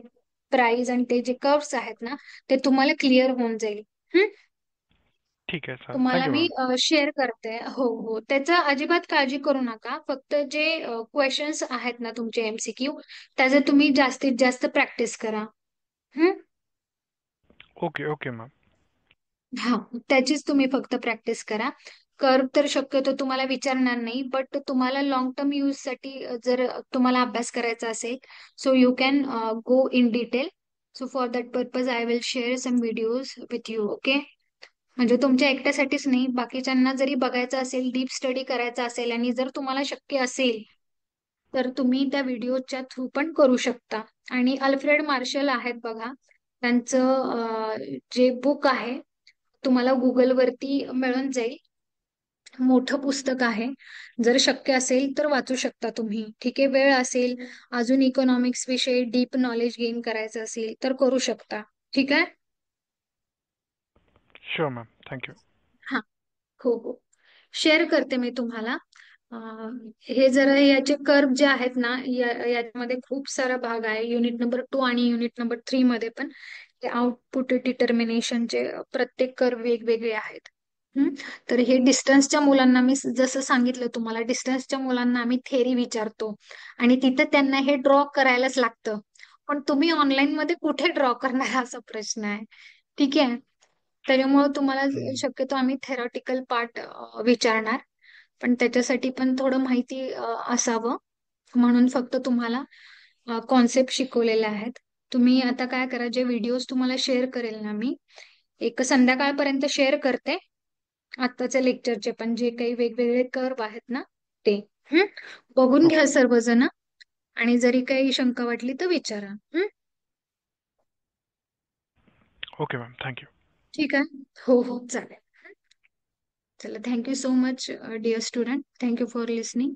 प्राइस आणि ते जे कर्व्स आहेत ना, ते तुम्हाला क्लिअर होऊन जाईल. ठीक आहे. चालेल. तुम्हाला thank you me ma'am. Share करते. हो हो, त्याचा अजिबात काळजी करू नका. फक्त जे क्वेश्चन्स आहेत ना तुमचे MCQ, त्याचं तुम्ही जास्तीत जास्त प्रॅक्टिस करा. हं? Okay, okay ma'am. हा, त्याचीच तुम्ही फक्त प्रॅक्टिस करा. कर्व तर शक्यतो तुम्हाला विचारणार नाही, बट तुम्हाला लॉंग टर्म यूज साठी जर तुम्हाला अभ्यास करायचा असेल, so you can go in detail. So for that purpose I will share some videos with you. Okay. म्हणजे तुमच्या एकट्यासाठीच नाही, बाकीच्यांना जरी बघायचं असेल, डीप स्टडी करायचा असेल आणि जर तुम्हाला शक्य असेल, तर तुम्ही त्या व्हिडिओच्या थ्रू पण करू शकता. आणि अल्फ्रेड मार्शल आहेत बघा, त्यांचं जे बुक आहे तुम्हाला गुगल वरती मिळून जाईल. मोठं पुस्तक आहे. जर शक्य असेल तर वाचू शकता तुम्ही. ठीक आहे, वेळ असेल, अजून इकॉनॉमिक्स विषयी डीप नॉलेज गेन करायचं असेल तर करू शकता. ठीक आहे. Sure ma'am. Thank you. हा. हो हो, शेअर करते मी तुम्हाला. हे जरा याचे कर्व जे आहेत ना, यामध्ये खूप सारा भाग आहे. युनिट नंबर 2 आणि युनिट नंबर 3 मध्ये पण आउटपुट डिटर्मिनेशनचे प्रत्येक कर्व वेगवेगळे आहेत. हम्म. तर हे डिस्टन्सच्या मुलांना, मी जसं सांगितलं तुम्हाला, डिस्टन्सच्या मुलांना आम्ही थेरी विचारतो आणि तिथं त्यांना हे ड्रॉ करायलाच लागतं. पण तुम्ही ऑनलाईन मध्ये कुठे ड्रॉ करणार असा प्रश्न आहे. ठीक आहे. त्याच्यामुळे तुम्हाला हं. शक्यतो आम्ही थेरॉटिकल पार्ट विचारणार, पण त्याच्यासाठी पण थोडं माहिती असावं, म्हणून फक्त तुम्हाला कॉन्सेप्ट शिकवलेले आहेत. तुम्ही आता काय करा, जे व्हिडिओज तुम्हाला शेअर करेल ना मी, एक संध्याकाळपर्यंत शेअर करते. आत्ताच्या लेक्चरचे पण जे काही वेगवेगळे कर्व आहेत ना, ते हम्म, बघून ओके. घ्या सर्वजण. आणि जरी काही शंका वाटली तर विचारा. Okay ma'am. Thank you. ठीक आहे. हो हो, चालेल. चला, thank you so much dear student. Thank you for listening.